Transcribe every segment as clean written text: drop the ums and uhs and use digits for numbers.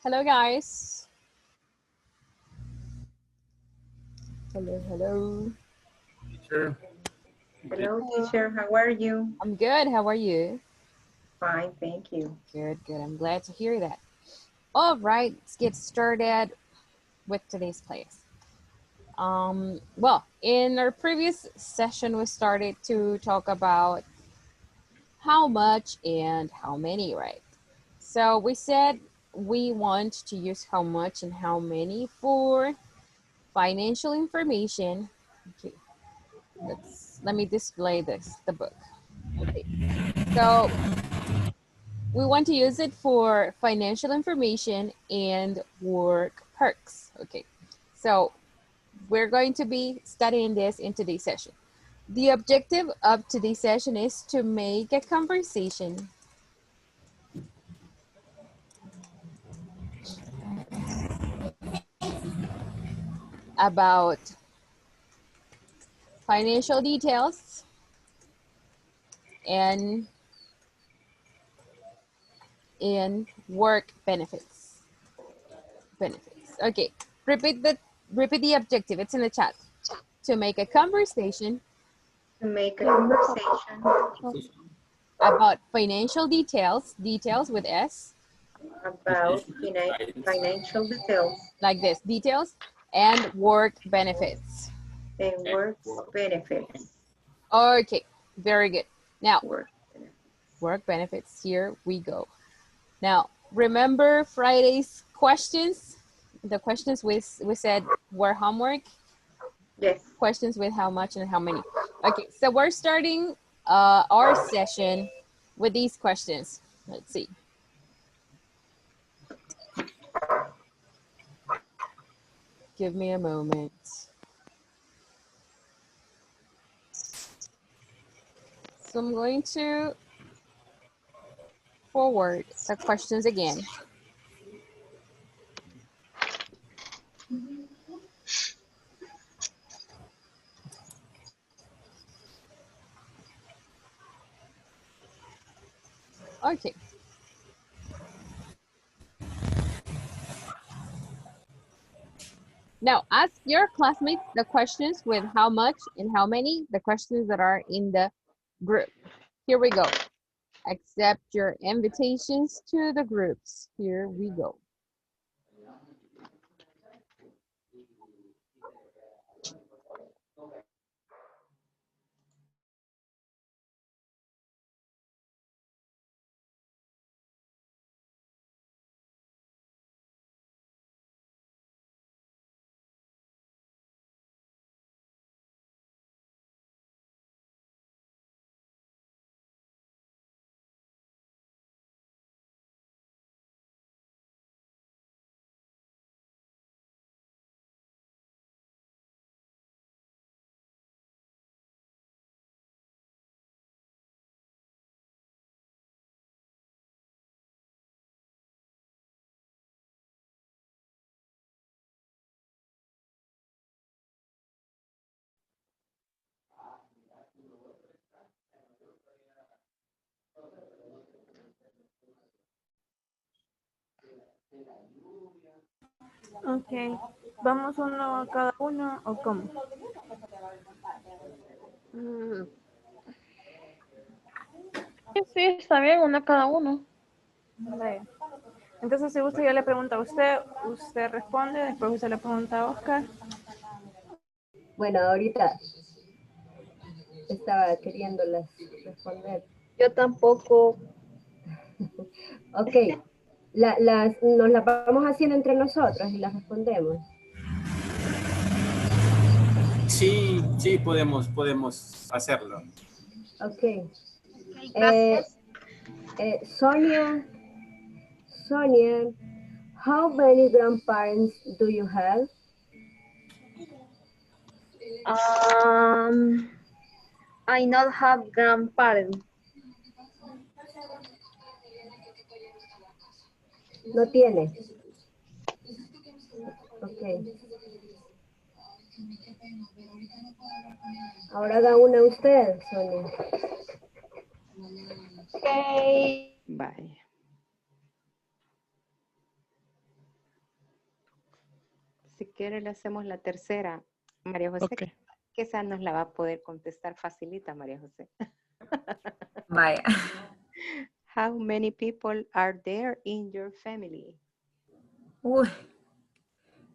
Hello, guys. Hello, hello. Teacher. Hello, teacher. How are you? I'm good. How are you? Fine, thank you. Good, good. I'm glad to hear that. All right, let's get started with today's class. Well, in our previous session, we started to talk about how much and how many, right? So we said we want to use how much and how many for financial information. Okay, let me display the book. Okay, so we want to use it for financial information and work perks. Okay, so we're going to be studying this in today's session. The objective of today's session is to make a conversation about financial details and in work benefits. Okay, repeat the objective. It's in the chat. To make a conversation To make a conversation about financial details with S, about financial details like this, details, and work benefits. and work benefits. Okay, very good. Now, Work. work benefits, here we go. Now, remember Friday's questions? The questions we said were homework, Yes. questions with how much and how many. Okay, so we're starting our session with these questions. Let's see. Give me a moment. So I'm going to forward the questions again. Okay. Now ask your classmates the questions with how much and how many, the questions that are in the group. Here we go. Accept your invitations to the groups. Here we go. Ok, ¿vamos uno a cada uno o cómo? Sí, está bien, una cada uno. Vaya. Entonces, si usted ya le pregunta a usted, usted responde, después usted le pregunta a Oscar. Bueno, ahorita estaba queriéndolas responder. Yo tampoco. Ok, nos las vamos haciendo entre nosotros y las respondemos. Sí, sí, podemos hacerlo. Ok. Gracias. Sonia, how many grandparents do you have? I not have grandparents. No tiene. Ok. Ahora haga una usted, Sonia. Okay. Vaya. si quiere le hacemos la tercera. María José, Ok. que esa nos la va a poder contestar facilita, María José. Vaya. How many people are there in your family? Uy,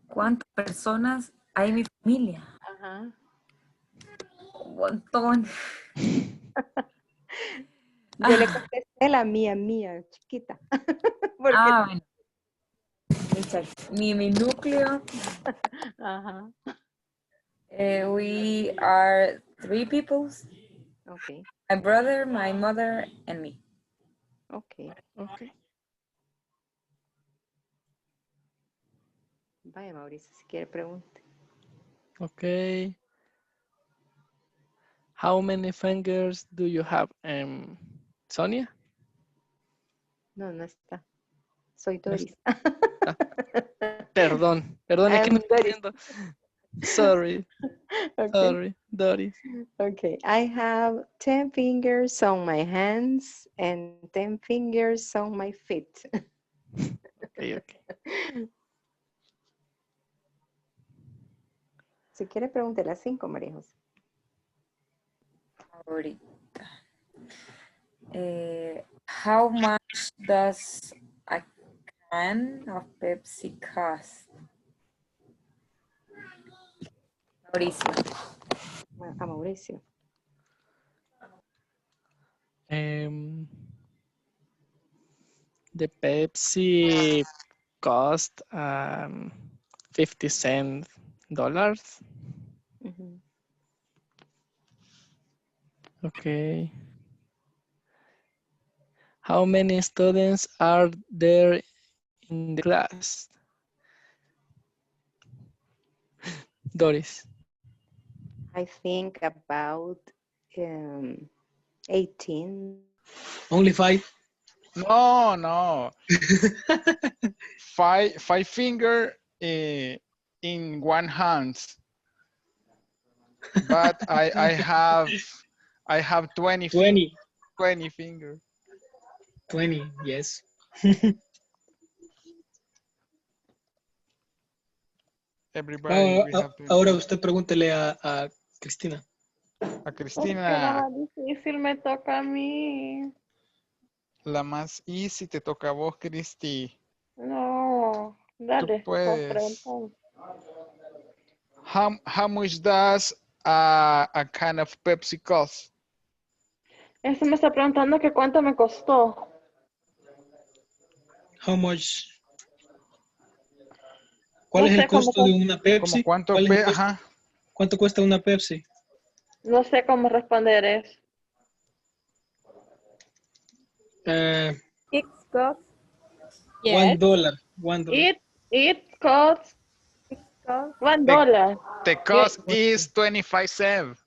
¿cuántas personas hay en mi familia? Ajá. Un montón. Yo le contesté la mía, chiquita. Porque... Bueno. Mi núcleo. Ajá. We are 3 people. Okay. My brother, my mother, and me. Okay. Ok. Vaya, Mauricio, si quiere pregunte. Ok. How many fingers do you have, Sonia? No, no está. Soy Doris. Perdón, es que no estoy Doris. viendo. Sorry, Okay. sorry, Doris. Okay, I have 10 fingers on my hands and 10 fingers on my feet. Okay. Si quiere, pregúntele a 5, María José. Ahorita. How much does a can of Pepsi cost? Mauricio. A Mauricio. The Pepsi cost 50 cents. Mhm. Okay. How many students are there in the class? Doris. I think about 18. Only 5. No. five finger in one hand. But I have 20 fingers. 20, yes. Everybody, we have to... Ahora usted pregúntele a Cristina. A Porque Cristina. la más difícil me toca a mí. La más easy te toca a vos, Cristi. No, dale. Tú puedes. Pregunta. How much does a can of Pepsi cost? Eso me está preguntando que cuánto me costó. How much? ¿Cuál es el costo de una Pepsi? ¿Cuánto cuesta una Pepsi? No sé cómo responder eso. It costs. $1. It costs $1. The cost is 25 cents.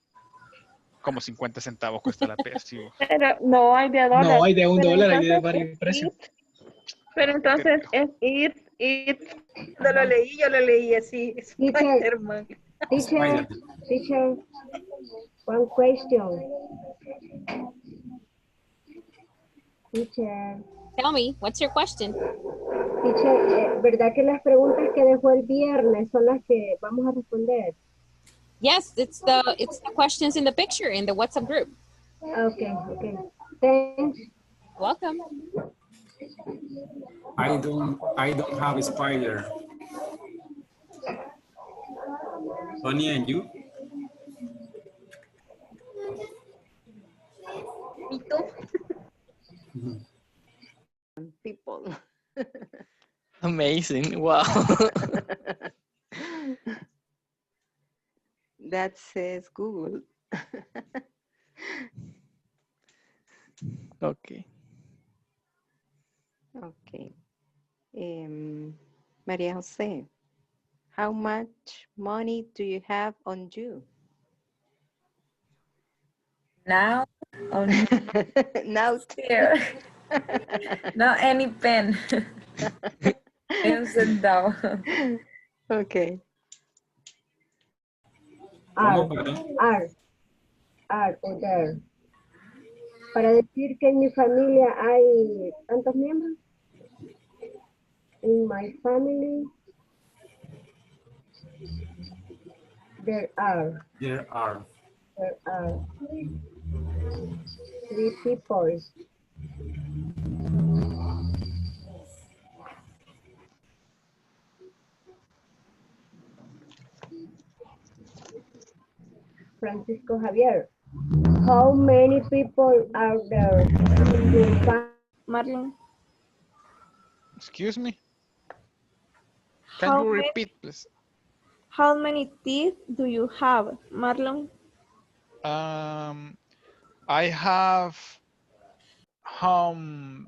Como 50 centavos cuesta la Pepsi. Pero no hay de $1. No, hay de $1, hay de entonces varios precios. Pero entonces es it. Cuando lo leí, yo lo leí así. Spider-Man. Teacher, one question. Teacher. Tell me, what's your question? Teacher, ¿verdad que las preguntas que dejó el viernes son las que vamos a responder? Yes, it's the questions in the picture in the WhatsApp group. Okay. Thanks. Welcome. I don't have a spider. Sonia, and you? Me too. People. Amazing. Wow. That says Google. Okay. Okay. María José, how much money do you have on you? Now? Now. Here. No, any pen. Pencil down. Okay. Are o there. Para decir que en mi familia hay tantos miembros. In my family, There are. There are. There are 3 people. Francisco Javier. How many people are there in your Marlon, Excuse me. Can how you many, repeat, please? how many teeth do you have, Marlon? I have um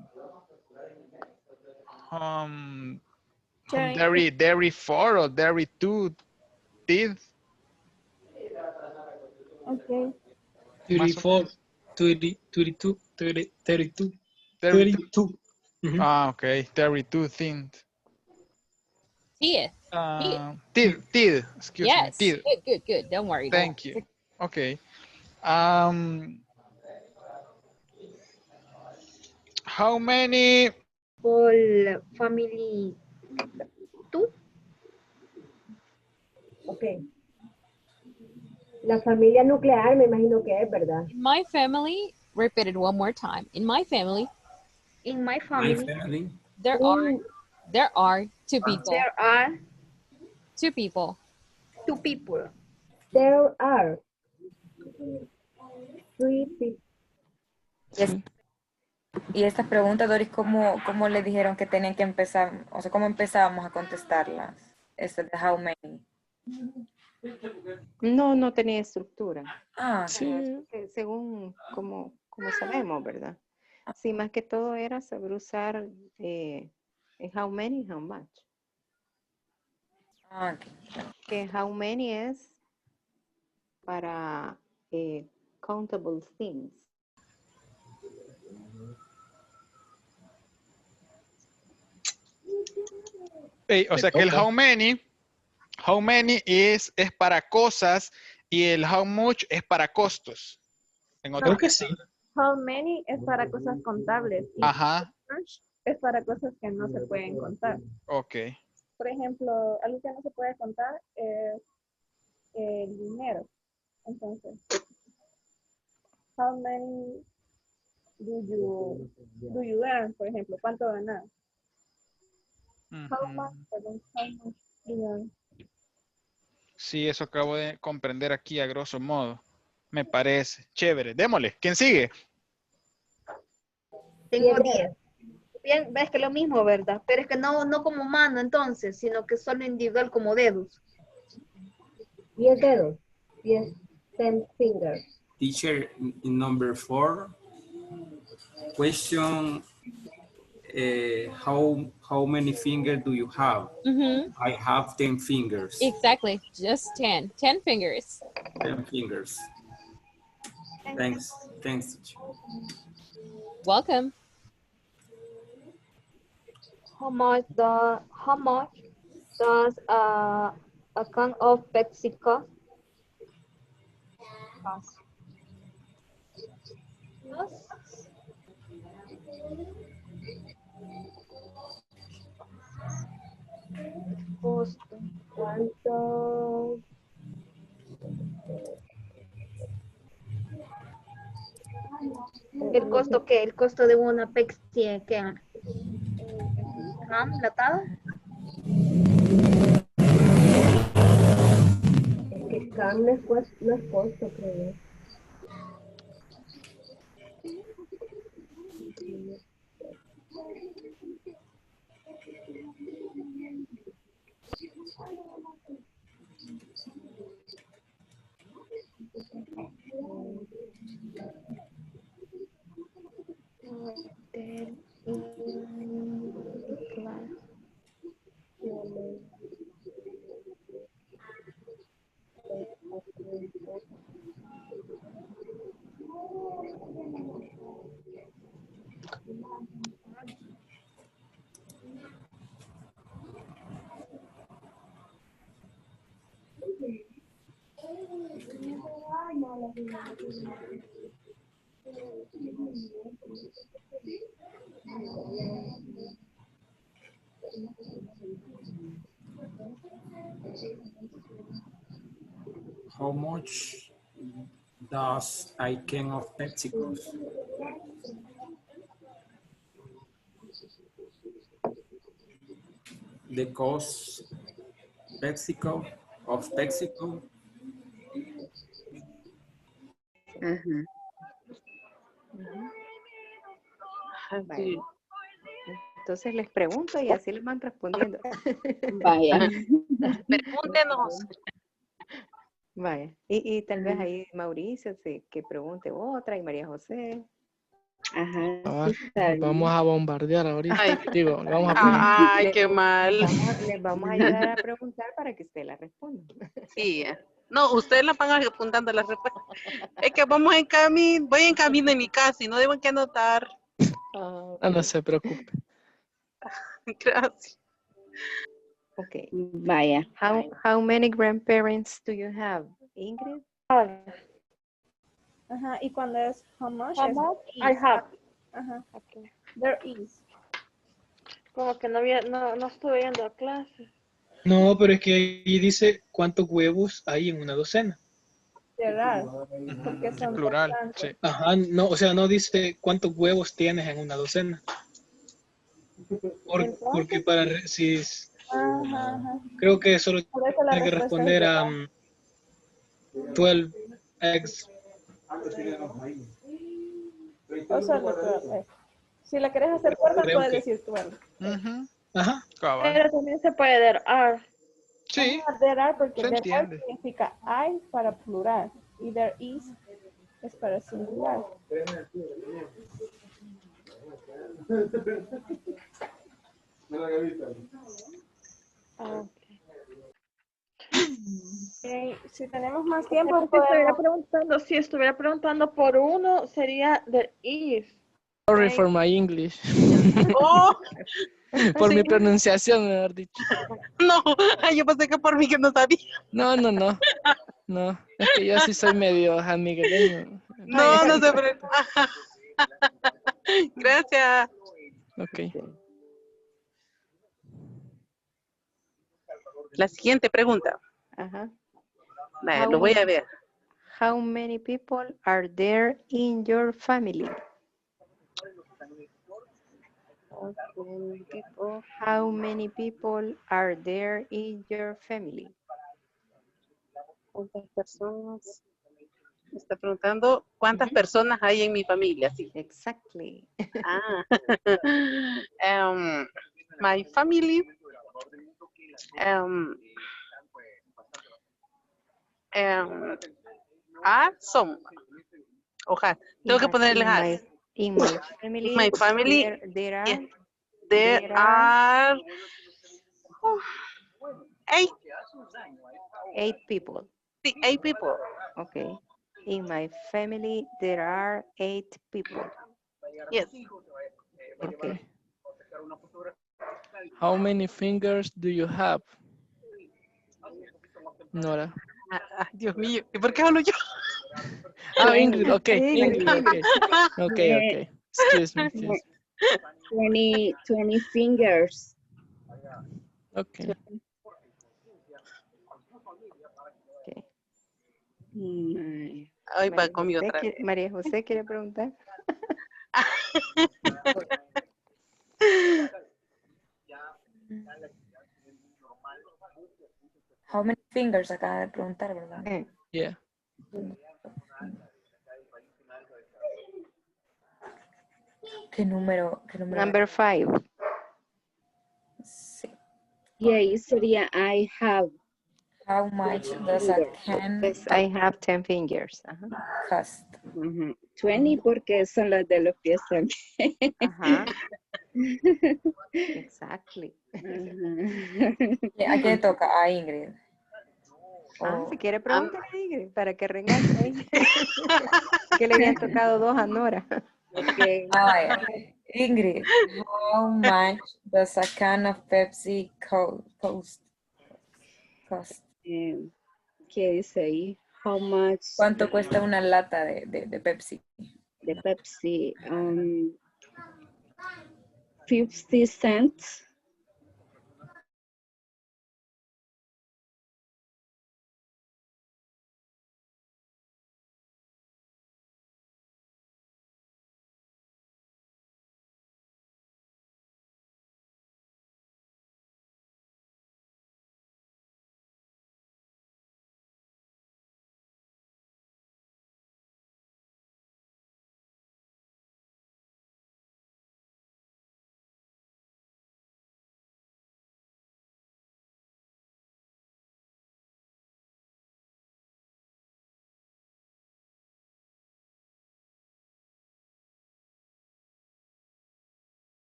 um Sharing. dairy 4 or dairy 2 teeth. Okay. Más o 34, menos. 30, 32, 30, 32, 32. 32. Mhm. Ah, okay. Dairy 2 teeth. Teeth. Teeth. Excuse me. Yes. Teeth. Good. Don't worry. Thank you. Okay. How many? Full family. ¿Tú? Ok. La familia nuclear me imagino que es, ¿verdad? In my family, repeat it one more time. In my family, In my My family, family. there are 2 people. there are 2 people. 2 people. There are 3 people. Y esta pregunta, Doris, ¿cómo le dijeron que tenían que empezar? O sea, ¿cómo empezábamos a contestarlas? Esta de how many. No, no tenía estructura. Ah, Sí. Según como sabemos, ¿verdad? Sí, más que todo era saber usar how many, how much. ok. Que how many es para countable things. O sea que el how many es para cosas y el how much es para costos. Creo que sí. How many es para cosas contables. Y Ajá. much es para cosas que no se pueden contar. Ok. Por ejemplo, algo que no se puede contar es el dinero. Entonces, how many do you earn, por ejemplo? ¿Cuánto ganas? How much do you earn? Sí, eso acabo de comprender aquí a grosso modo. Me parece. Chévere. Démosle. ¿Quién sigue? Tengo 10. Bien, ves que lo mismo, ¿verdad? Pero es que no como mano entonces, sino que solo individual como dedos. 10 dedos. 10 fingers. Teacher, in number 4. Question. How many fingers do you have? I have 10 fingers. Exactly. Just 10. 10 fingers. 10 fingers. Thanks. Teacher. Welcome. How much does a can of Pepsi cost? Costo. ¿Cuánto? ¿El costo qué? ¿El costo de una Pepsi qué? ¿Can latada? Es que can no es costo, creo yo. How much does a can of Pepsi cost? The cost PepsiCo of PepsiCo. Ujú. Vale. Entonces les pregunto y así les van respondiendo. Vaya. Pregúntenos. Vaya. Y tal vez ahí Mauricio que pregunte otra y María José. Ajá. Vamos a bombardear ahorita. Ay, Digo, vamos a preguntar. ay, qué mal. Les vamos a ayudar a preguntar para que usted la responda. Sí. No, ustedes la van apuntando las respuestas. Es que vamos en camino, voy en camino en mi casa y no debo que anotar. No se preocupe. Gracias. Okay. Vaya. How many grandparents do you have, Ingrid? Ajá, y cuando es how much, How es much is. I have. Ajá. Okay. There is. Como que no estuve yendo a clase. No, pero es que ahí dice cuántos huevos hay en una docena. There are. Porque En son plural, bastantes. sí. Ajá, no, o sea, no dice cuántos huevos tienes en una docena. Porque para si Ajá, ajá. creo que solo Por eso la tiene que respuesta responder es a 12 eggs. o solo 12. Si la quieres hacer corta, Creo puedes que. decir 12. Ajá. Cabal. Pero también se puede dar are. Sí. Ajá, there are, porque Se there are entiende. significa hay para plural. Y there is es para singular. Si tenemos más tiempo, Si estuviera preguntando por uno, sería there is. Sorry for my English. Oh, Por sí. mi pronunciación, mejor dicho. No, yo pensé que por mí que no sabía. No. No, es que yo sí soy medio jamiguereño. No, no se preocupe. Gracias. Ok. La siguiente pregunta. Ajá. Vale, lo voy a ver. How many people are there in your family? How many people are there in your family? ¿Cuántas personas? Me está preguntando cuántas personas hay en mi familia. Sí. Exactly. My family. Are some. Ojalá. Tengo que ponerle has. In my family, My family, there are 8 people. Sí, 8 people. Okay. In my family, there are 8 people. Yes. Okay. How many fingers do you have? Nora. Dios mío, ¿y por qué hablo yo? Ingrid, okay. Ingrid, okay. Excuse me. 20 fingers. Okay. Ay, va conmigo otra vez. María José quiere preguntar. How many fingers acaba de preguntar, ¿verdad? Yeah. ¿Qué número? Number 5. Sí. Y ahí sería I have. How much does a can Yes, I have 10 fingers. cost? 20 porque son las de los pies también. Ajá. Exactly. ¿A quién toca? A Ingrid. Si quiere preguntar a Ingrid para que regañe ahí. Que le habían tocado 2 a Nora. Okay. Vaya. Ingrid, how much does a can of Pepsi cost? ¿Qué dice ahí? How much? ¿Cuánto cuesta una lata de Pepsi? De Pepsi. 50 cents.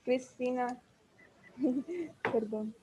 Cristina. Perdón.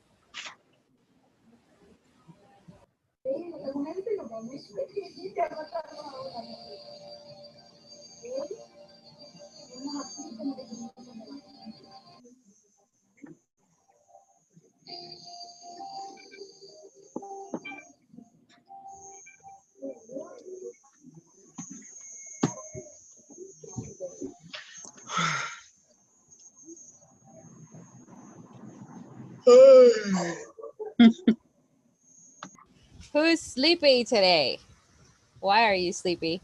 Who's sleepy today? Why are you sleepy?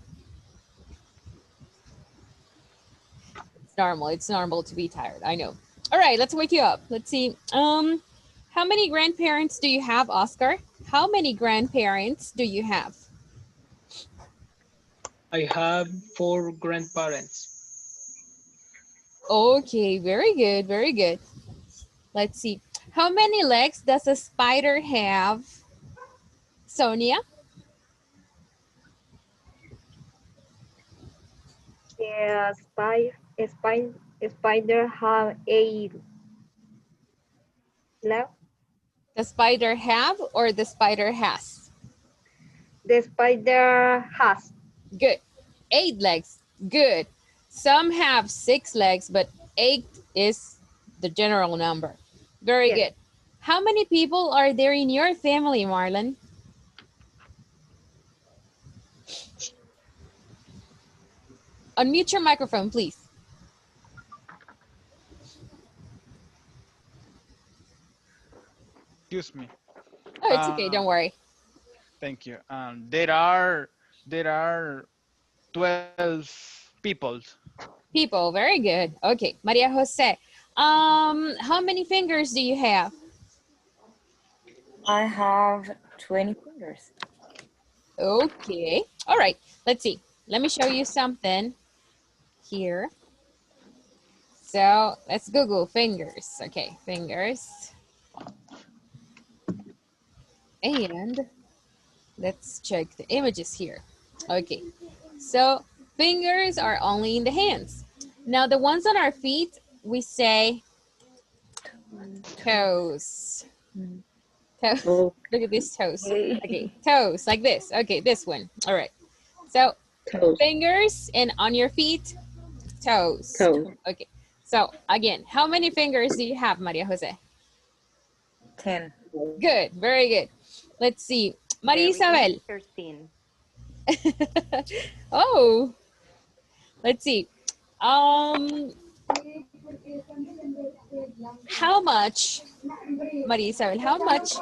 It's normal to be tired, I know. All right, let's wake you up. Let's see. How many grandparents do you have, Oscar? How many grandparents do you have? I have 4 grandparents. Okay, very good, very good. Let's see. How many legs does a spider have, Sonia? The spider have 8 legs. The spider have or the spider has? The spider has. Good. 8 legs. Good. Some have 6 legs, but 8 is the general number. Very good. How many people are there in your family, Marlon? Unmute your microphone, please. Excuse me. Oh, it's okay. Don't worry. Thank you. There are 12 people. People, very good. Okay, Maria Jose. How many fingers do you have? I have 20 fingers. Okay. All right. Let's see. Let me show you something here. So let's Google fingers. Okay, fingers. And let's check the images here. Okay. So fingers are only in the hands. Now the ones on our feet, we say toes. Toes. Oh. Look at these toes. Okay, toes like this. Okay, this one. All right. So Toes. fingers and on your feet, toes. Toes. Okay. So again, how many fingers do you have, Maria Jose? 10. Good. Very good. Let's see. Maria Isabel. 13. Oh. Let's see. How much, Maria Isabel, how much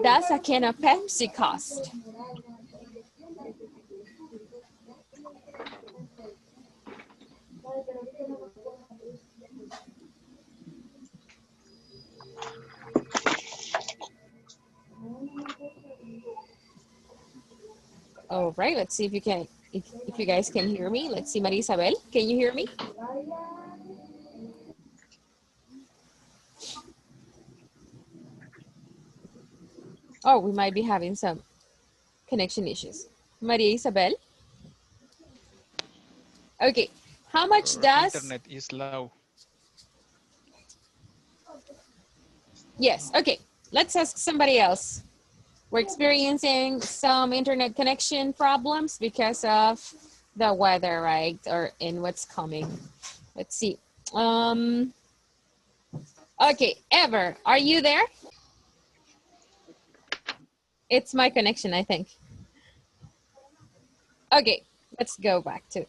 does a can of Pepsi cost? All right, let's see if you can, if you guys can hear me. Let's see, Maria Isabel, can you hear me? Oh, we might be having some connection issues. Maria Isabel? Okay, how much does... Internet is low. Yes, okay, let's ask somebody else. We're experiencing some internet connection problems because of the weather, right? Or in what's coming. Let's see. Okay, Ever, are you there? It's my connection, I think. Okay, let's go back to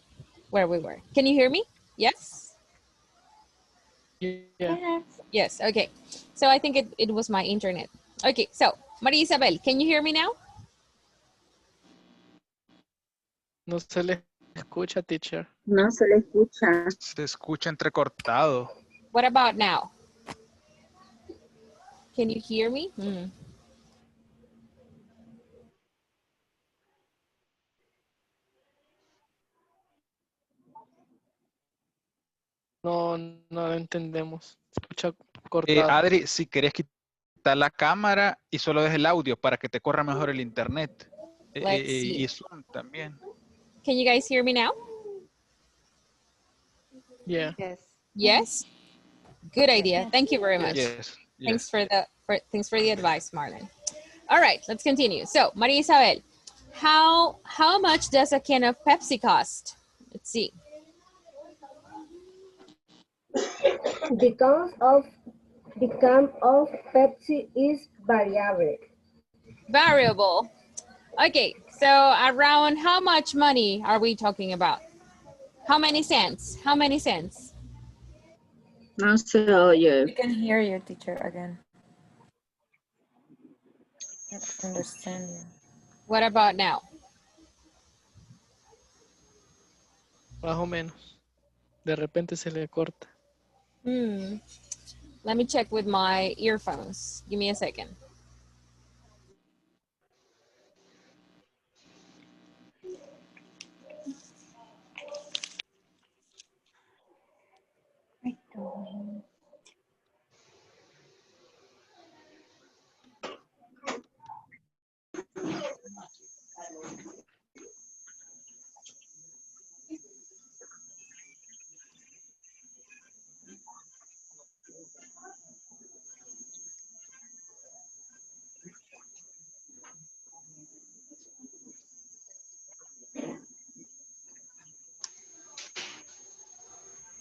where we were. Can you hear me? Yes? Yeah. Yes, okay. So I think it was my internet. Okay, so Maria Isabel, can you hear me now? No se le escucha, teacher. No se le escucha. Se escucha entrecortado. What about now? Can you hear me? No, no lo entendemos. Se escucha cortado. Adri, si querés quitar la cámara y solo dejes el audio para que te corra mejor el internet. Let's see. Y Zoom también. Can you guys hear me now? Yeah. Yes. Yes? Good idea. Thank you very much. Yes. Thanks for the advice, Marlon. All right, let's continue. So, Maria Isabel, how much does a can of Pepsi cost? Let's see. The can of Pepsi is variable. Variable. Okay, so around how much money are we talking about? How many cents? How many cents? No se oye. We can hear you, teacher, again. I don't understand you. What about now? Más o menos. De repente se le corta. Let me check with my earphones. Give me a second.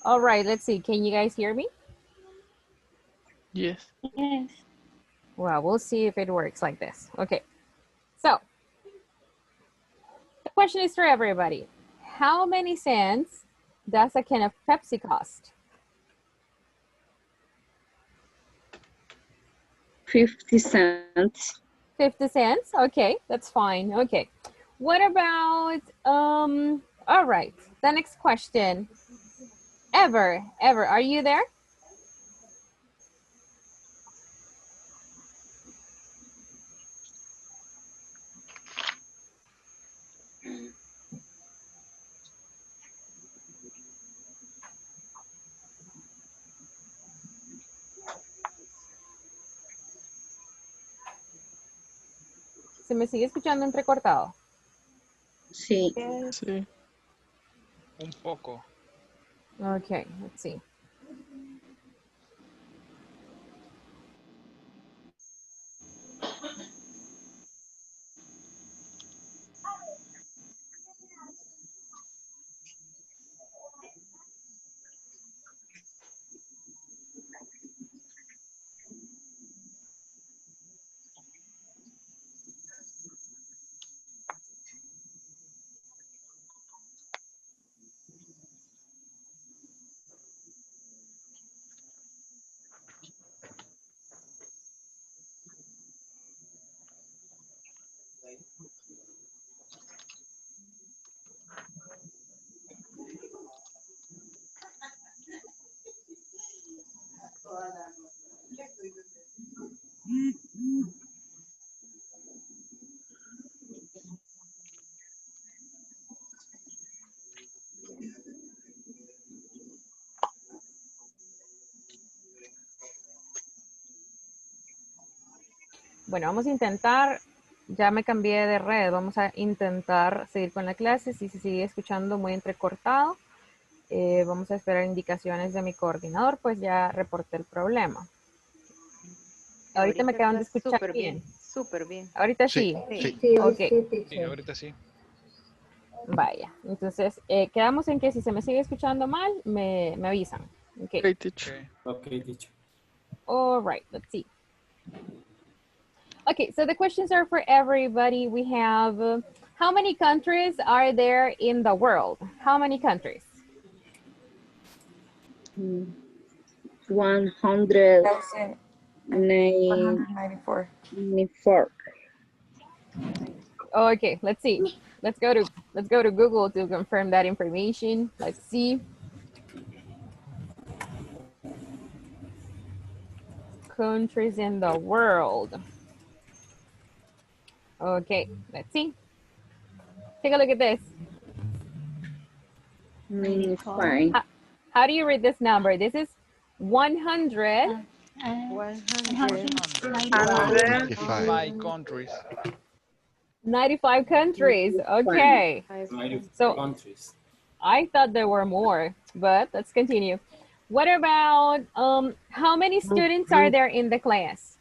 All right, let's see. Can you guys hear me? Yes. Yes. Well, we'll see if it works like this. Okay. So, the question is for everybody. How many cents does a can of Pepsi cost? 50 cents. 50 cents? Okay, that's fine. Okay. What about, all right, the next question. Ever, are you there? ¿Se me sigue escuchando entrecortado? Sí. Sí. Un poco. Okay, let's see. Bueno, vamos a intentar, ya me cambié de red, vamos a intentar seguir con la clase. Si se sigue escuchando muy entrecortado, vamos a esperar indicaciones de mi coordinador, pues ya reporté el problema. Ahorita me acaban de escuchar súper bien. Súper bien. Ahorita sí. Sí, Ok. Sí, ahorita sí. Vaya, entonces quedamos en que si se me sigue escuchando mal, me avisan. Okay. Okay, teacher. Okay, teacher. All right, let's see. Okay, so the questions are for everybody. We have, how many countries are there in the world? How many countries? 194. Okay, let's see. Let's go to Google to confirm that information. Let's see. Countries in the world. Okay, let's see. Take a look at this. How do you read this number? This is 100. 195 countries. 95 countries. Okay. So So countries. I thought there were more, but let's continue. What about how many students are there in the class?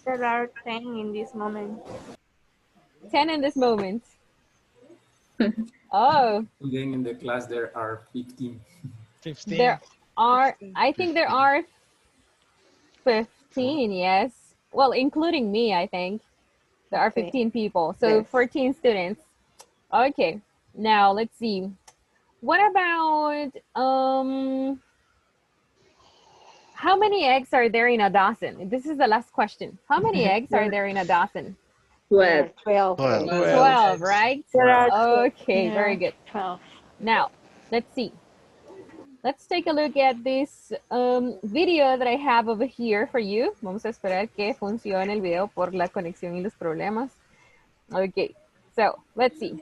There are 10 in this moment. 10 in this moment. Oh. Then in the class there are 15. 15. There are, I think there are 15, yes. Well, including me, I think. There are 15 people, so 14 students. Okay, now let's see. What about, how many eggs are there in a dozen? This is the last question. How many eggs are there in a dozen? 12. 12, right? There are Okay, very good. 12. Now, let's see. Let's take a look at this video that I have over here for you. Vamos a esperar que funcione el video por la conexión y los problemas. Okay, so let's see.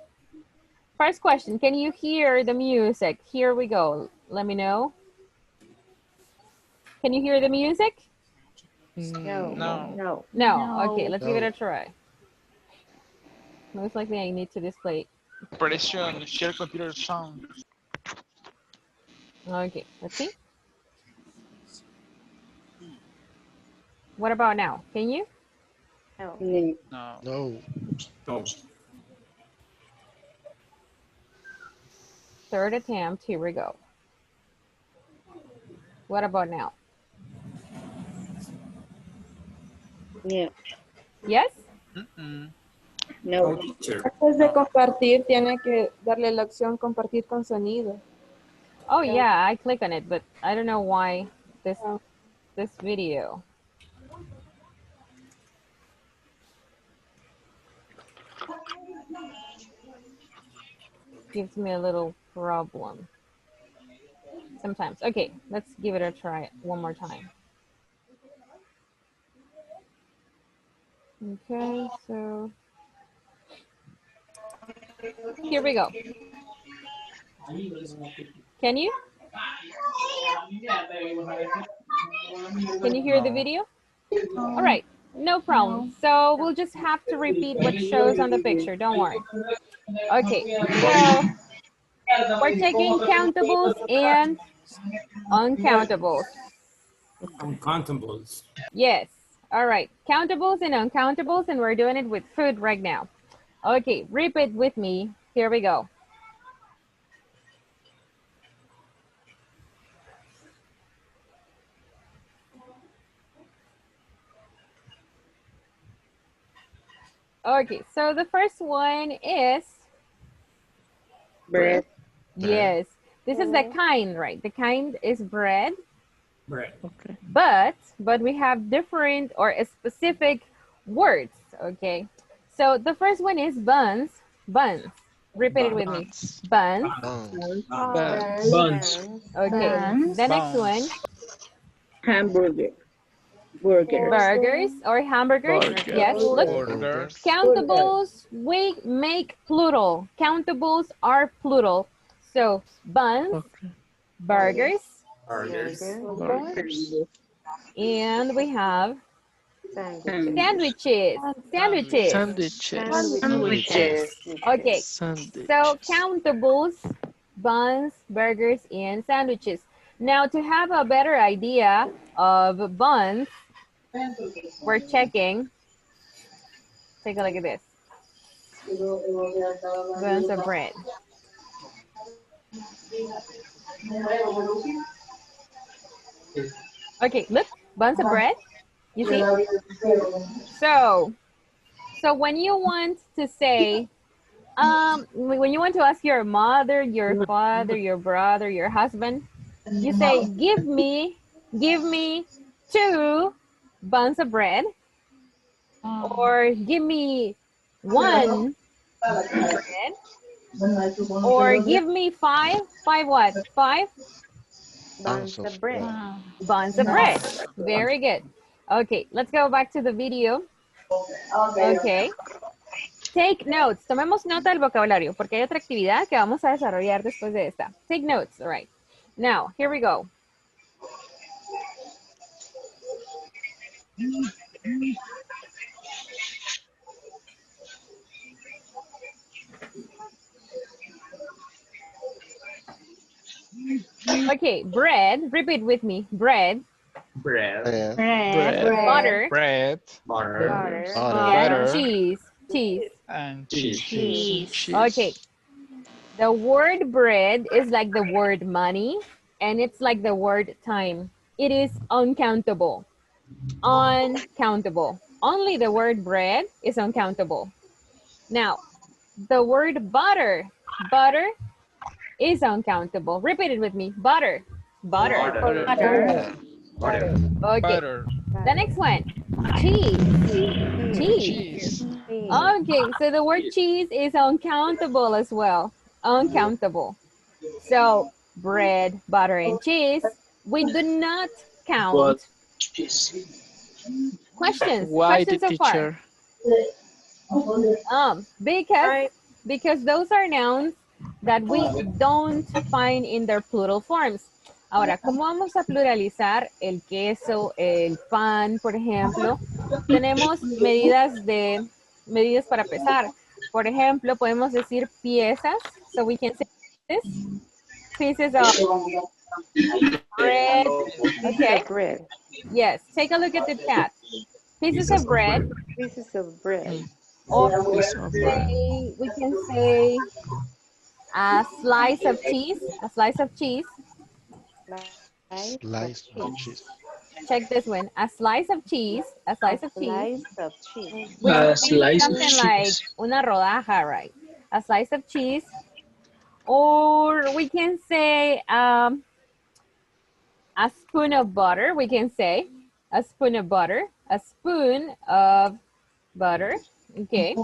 First question, can you hear the music? Here we go. Let me know. Can you hear the music? No. No. Okay, let's give it a try. Most likely I need to display. Press on share computer sound. Okay, let's see. What about now? Can you? No. Third attempt, here we go. What about now? Yeah. Yes? No. Antes de compartir, tiene que darle la opción compartir con sonido. Oh yeah, I click on it, but I don't know why this video. Gives me a little problem sometimes. Okay, let's give it a try one more time. Okay, so here we go. Can you? Can you hear the video? All right, no problem. So we'll just have to repeat what shows on the picture. Don't worry. Okay, so we're taking countables and uncountables. Uncountables. Yes. All right. Countables and uncountables, and we're doing it with food right now. Okay, repeat with me. Here we go. Okay, so the first one is Bread. Yes. This is the kind, right? The kind is bread. Bread. Okay. But we have different or specific words, okay? So the first one is buns. Buns. Repeat it with me. Buns. Buns. Okay. The next one. Hamburger. Burgers. Burgers or hamburgers. Yes. Look. Countables. We make plural. Countables are plural. So buns, burgers, and we have sandwiches. Okay. So countables, buns, burgers, and sandwiches. Now to have a better idea of buns, we're checking. Take a look at this. Buns of bread. Okay, look, buns of bread. You see? So when you want to say, when you want to ask your mother, your father, your brother, your husband, you say, give me 2 buns of bread, or give me 1 bun of bread, or give me 5 what? 5 Buns of bread. buns of bread. Very good. Okay, let's go back to the video. Okay. Take notes. Tomemos nota del vocabulario porque hay otra actividad que vamos a desarrollar después de esta. Take notes. All right. Now, here we go. Okay, bread. Repeat with me. Bread. Bread. Butter. Bread. Butter. Yes, Butter. cheese. Cheese. And Cheese. Okay. The word bread is like the word money, and it's like the word time. It is uncountable. Uncountable. Only the word bread is uncountable. Now, the word butter. Butter is uncountable. Repeat it with me. Butter. Butter. Butter. Okay. butter. The next one. Cheese. Cheese. Okay, so the word cheese is uncountable as well. Uncountable. So bread, butter, and cheese, we do not count. Questions? Why the Questions so far? teacher? Because those are nouns that we don't find in their plural forms. Ahora, ¿cómo vamos a pluralizar el queso, el pan, por ejemplo? Tenemos medidas para pesar. Por ejemplo, podemos decir piezas. So we can say this. Pieces of bread. Okay. Bread. Yes. Take a look at the chat. Pieces of bread. Pieces of bread. Or we can say a slice of cheese. A slice of cheese. Slice of cheese. Check this one. A slice of cheese. A slice of cheese. A slice of Something cheese. like una rodaja, right? A slice of cheese. Or we can say a spoon of butter. We can say a spoon of butter. A spoon of butter. Okay.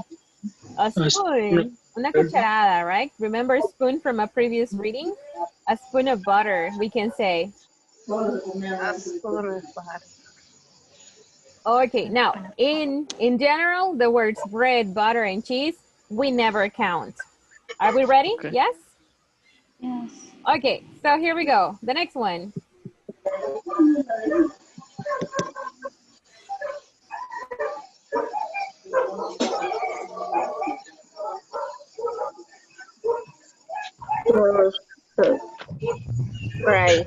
A spoon. Una cucharada, right? Remember spoon from a previous reading? A spoon of butter, we can say. Okay, now, in general, the words bread, butter, and cheese, we never count. Are we ready? Okay. Yes? Yes. Okay, so here we go. The next one. Right.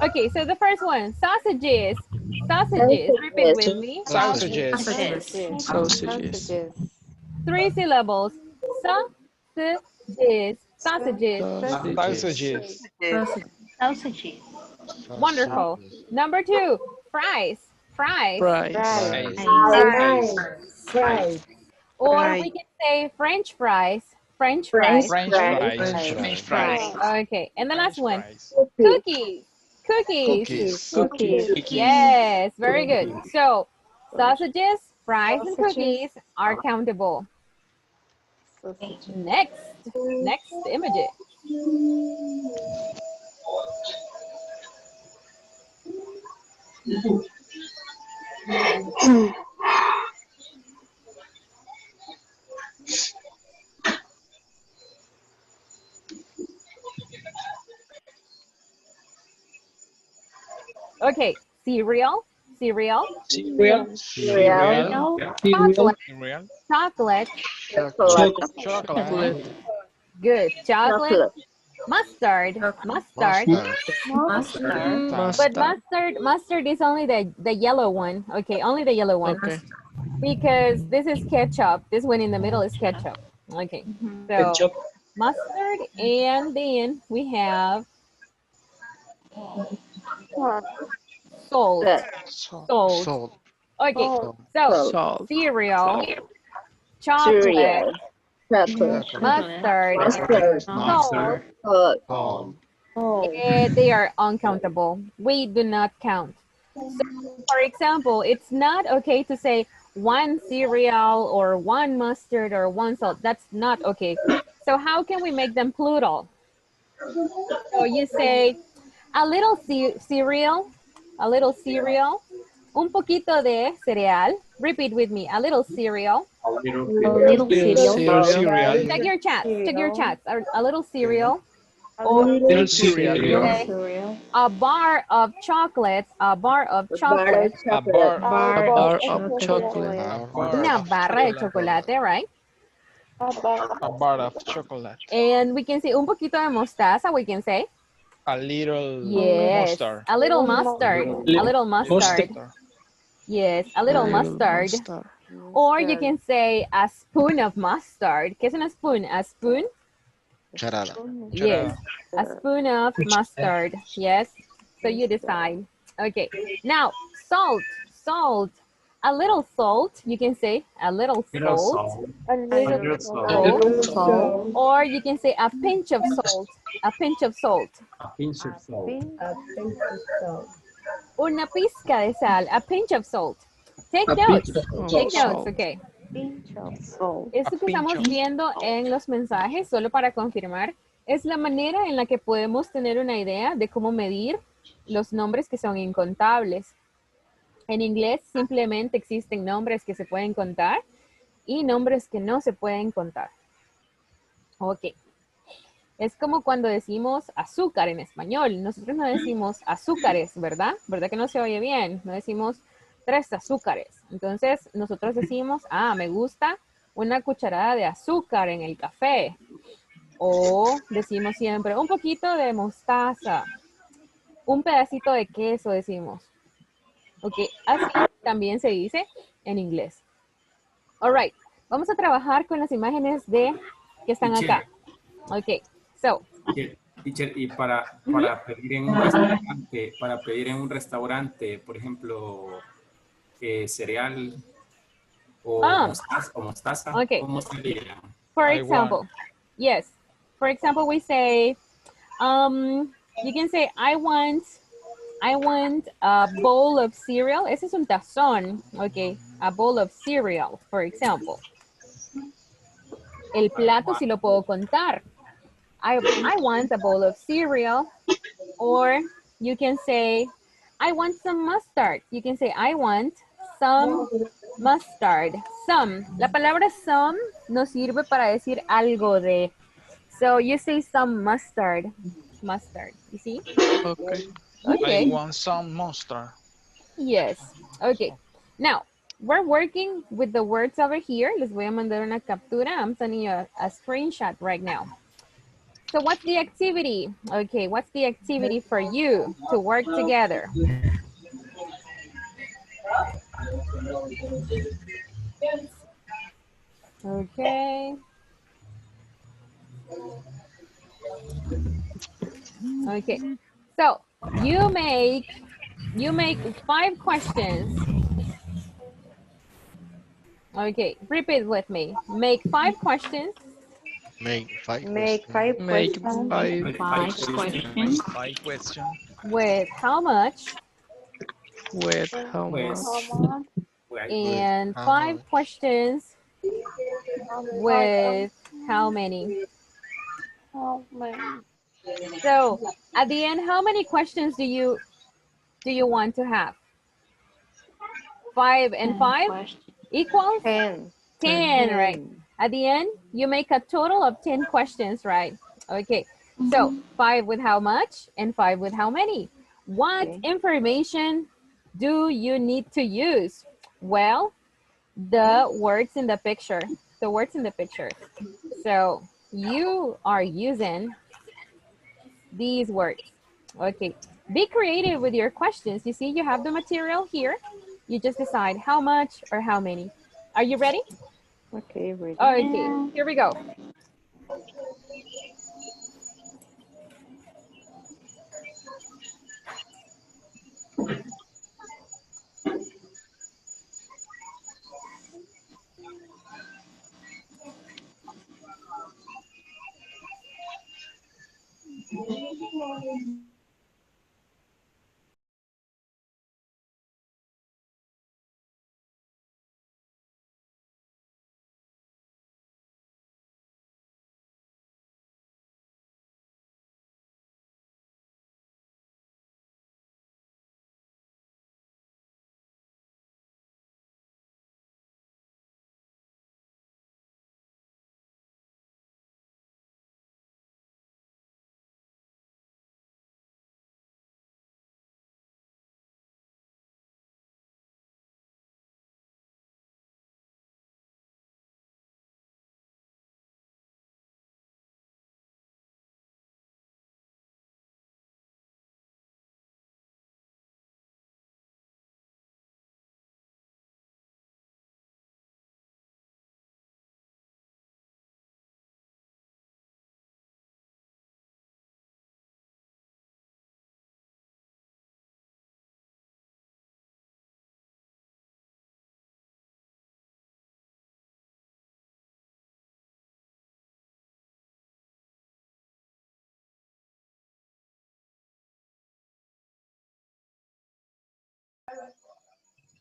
Okay, so the first one, sausages. Sausages, repeat with me. Sausages. Sausages. 3 syllables. Sausages. Sausages. Sausages. Sausages. Wonderful. Number 2, fries. Fries. Fries. Or we can say French fries. French fries. French fries. Okay, and the last one, cookies. Cookies. Yes, very good. So, sausages, fries, and cookies are countable. Next image. Okay, cereal. Chocolate. Good. Chocolate. Mustard. But mustard is only the yellow one. Okay, only the yellow one. Okay. Because this is ketchup. This one in the middle is ketchup. Okay. So mustard, and then we have salt. Okay. So cereal, chocolate, mustard, salt. They are uncountable. We do not count. So, for example, it's not okay to say one cereal or one mustard or one salt. That's not okay. So how can we make them plural? So you say a little cereal, un poquito de cereal. Repeat with me, a little cereal. Check your chats. A little cereal. Or a bar of chocolates. Una barra de chocolate, right? A bar of chocolate. And we can say un poquito de mostaza, we can say. A little Yes, mustard. a little mustard. A little mustard. Yes, a little mustard. Or you can say a spoon of mustard. ¿Qué es una spoon? A spoon? Charada. Yes, a spoon of mustard. Yes, so you decide. Okay, now salt, salt. A little salt, you can say a little Little salt. salt. A little salt. Or you can say a pinch of salt. A pinch of salt. A pinch of salt. A pinch of salt. Una pizca de sal. A pinch of salt. Take A notes. pinch of Take salt. notes, okay. Pinch of salt. Esto que estamos viendo en los mensajes, solo para confirmar, es la manera en la que podemos tener una idea de cómo medir los nombres que son incontables. En inglés simplemente existen nombres que se pueden contar y nombres que no se pueden contar. Ok. Es como cuando decimos azúcar en español. Nosotros no decimos azúcares, ¿verdad? ¿Verdad que no se oye bien? No decimos 3 azúcares. Entonces nosotros decimos, me gusta una cucharada de azúcar en el café. O decimos siempre un poquito de mostaza. Un pedacito de queso decimos. Ok, así también se dice en inglés. All right, vamos a trabajar con las imágenes que están acá. Ok, so. Teacher, y para pedir en un restaurante, por ejemplo, cereal o mostaza, okay. ¿cómo sería? For example, yes. For example, we say, you can say, I want a bowl of cereal. Ese es un tazón, okay. A bowl of cereal, for example. El plato sí lo puedo contar. I want a bowl of cereal. Or you can say, I want some mustard. You can say, I want some mustard. Some. La palabra some nos sirve para decir algo de. So you say some mustard. Mustard. You see? Okay. Okay. I want some mustard. Yes. Okay. Now, we're working with the words over here. Les voy a mandar una captura. I'm sending you a screenshot right now. So what's the activity? Okay, what's the activity for you to work together? Okay. Okay. So you make 5 questions. Okay, repeat with me. Make 5 questions. Make 5 questions. Five questions. With how much? With how much? And 5 questions with how many? So at the end, how many questions do you want to have? 5 and 5 equals 10. 10, right? At the end, you make a total of 10 questions, right? Okay, so 5 with how much and 5 with how many? What information do you need to use? Well, the words in the picture. The words in the picture. So you are using these words. Okay, be creative with your questions. You see, you have the material here. You just decide how much or how many. Are you ready? Okay, ready. Okay, here we go.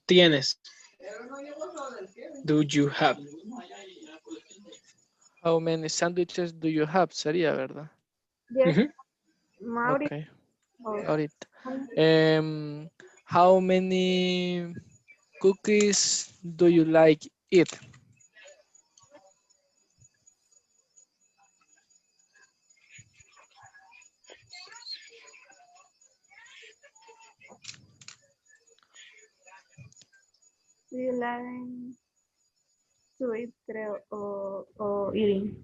Tienes. Do you have? How many sandwiches do you have? Sería, ¿verdad? Yes. Okay. Oh. Ahorita. How many cookies do you like eat? Do you like to eat, creo, o eating?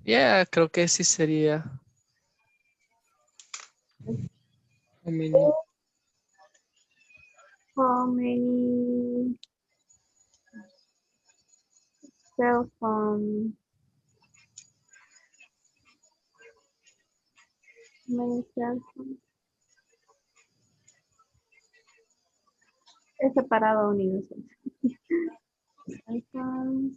Yeah, creo que sí sería. How many cell phone? Many cell phone. Es separado unidos. Cell phones.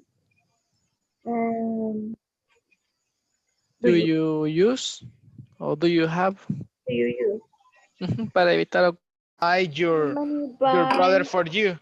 Do you use or do you have? Do you use? Para evitar. I your brother for you.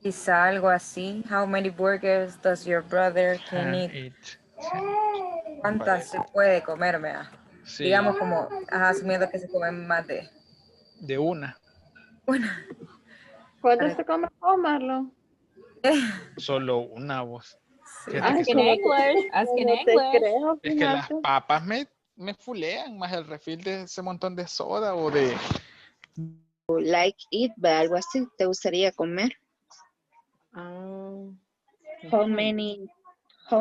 Quizá algo así. How many burgers does your brother can eat? ¿Cuántas se puede comer, vea? Sí. Digamos como, asumiendo que se comen más de... De una. ¿Cuánto se come vos, Marlon? Solo una voz. Ask in English. Ask in English. Es que las papas me fulean más el refil de ese montón de soda o de... Like it, algo así, ¿te gustaría comer? How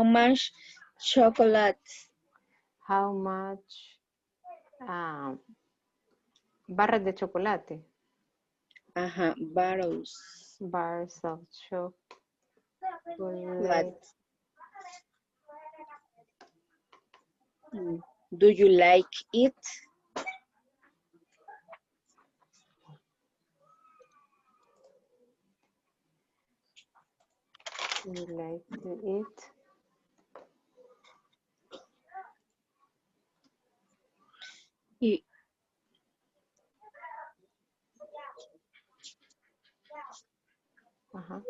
much chocolate? How much barras de chocolate. Ajá, barrels. Bars of chocolate. Do you like it? Do you like to eat?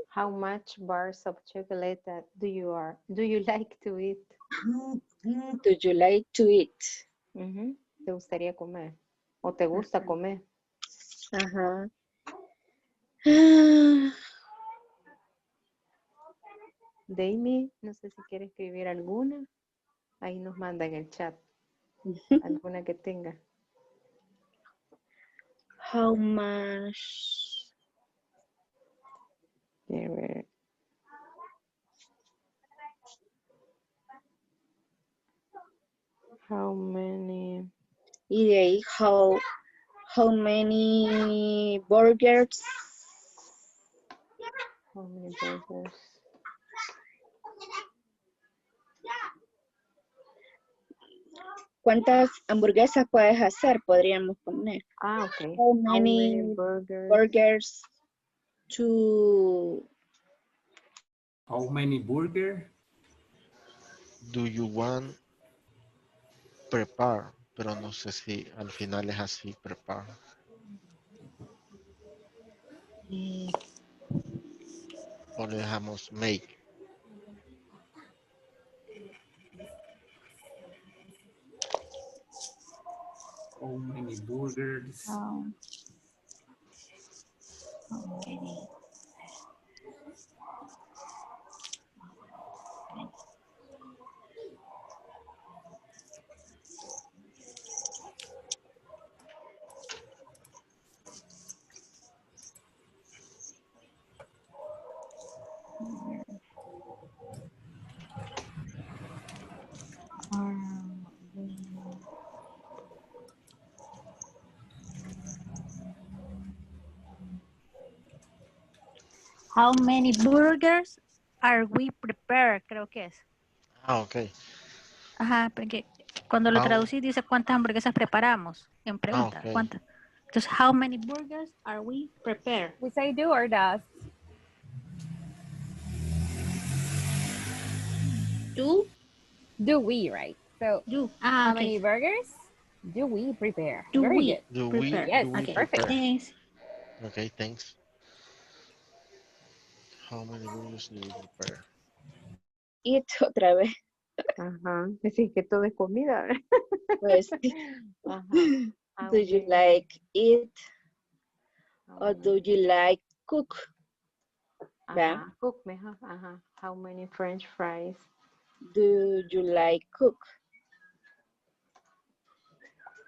How much bars of chocolate do you like to eat? Do you like to eat? ¿Te gustaría comer? ¿O te gusta comer? Ajá. Damie, no sé si quiere escribir alguna. Ahí nos manda en el chat. Alguna que tenga. How much? How many? Y de ahí, how many burgers? How many burgers? ¿Cuántas hamburguesas puedes hacer? Podríamos poner. Ok. How many burgers to... How many burgers do you want prepare? Pero no sé si al final es así, prepare. O le dejamos make. How many burgers? How many? How many burgers are we prepared? Creo que es. Ah, ok. Ajá, porque cuando lo traducí dice cuántas hamburguesas preparamos. En pregunta, ok. ¿cuántas? Just how many burgers are we prepare? We say do or does. Do? Do we, right? So Do. how Okay. many burgers do we prepare? Do Very we good. prepare? Yes, Okay. perfect. Thanks. Okay, thanks. How many burgers do you prepare? Eat otra vez. Ajá. Decir que todo es comida. ¿verdad? Pues, Ajá. How do you many- like eat how or many- do you like cook? ¿verdad? Ajá. Cook mejor. Ajá. How many French fries? Do you like cook?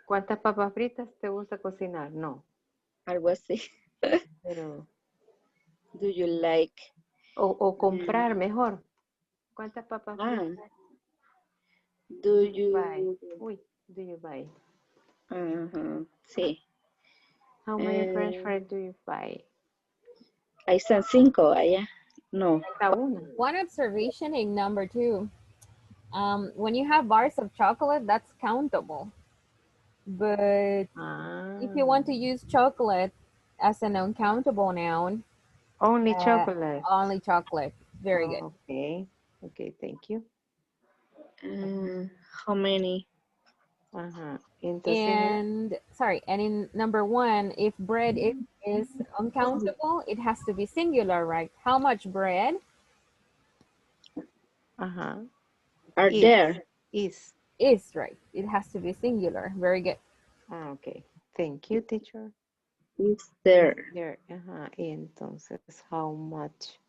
¿Cuántas papas fritas te gusta cocinar? No. Algo así. Pero, Do you like? o comprar mejor. ¿Cuántas papas fritas Do buy? you? Uy, do you buy? Ajá, sí. How many French fries do you buy? Ahí están 5 allá. No. Cada una. One observation in number 2. When you have bars of chocolate, that's countable. But if you want to use chocolate as an uncountable noun, Only chocolate. only chocolate. Very good. Okay. Okay, thank you. How many? Ajá. Entonces, And sorry, and in number 1, if bread is uncountable, it has to be singular, right? How much bread ajá. Are Is. there? Is. is, right? It has to be singular. Very good. Ah, okay. Thank you, teacher. Is there? There. Ajá. Y entonces, how much?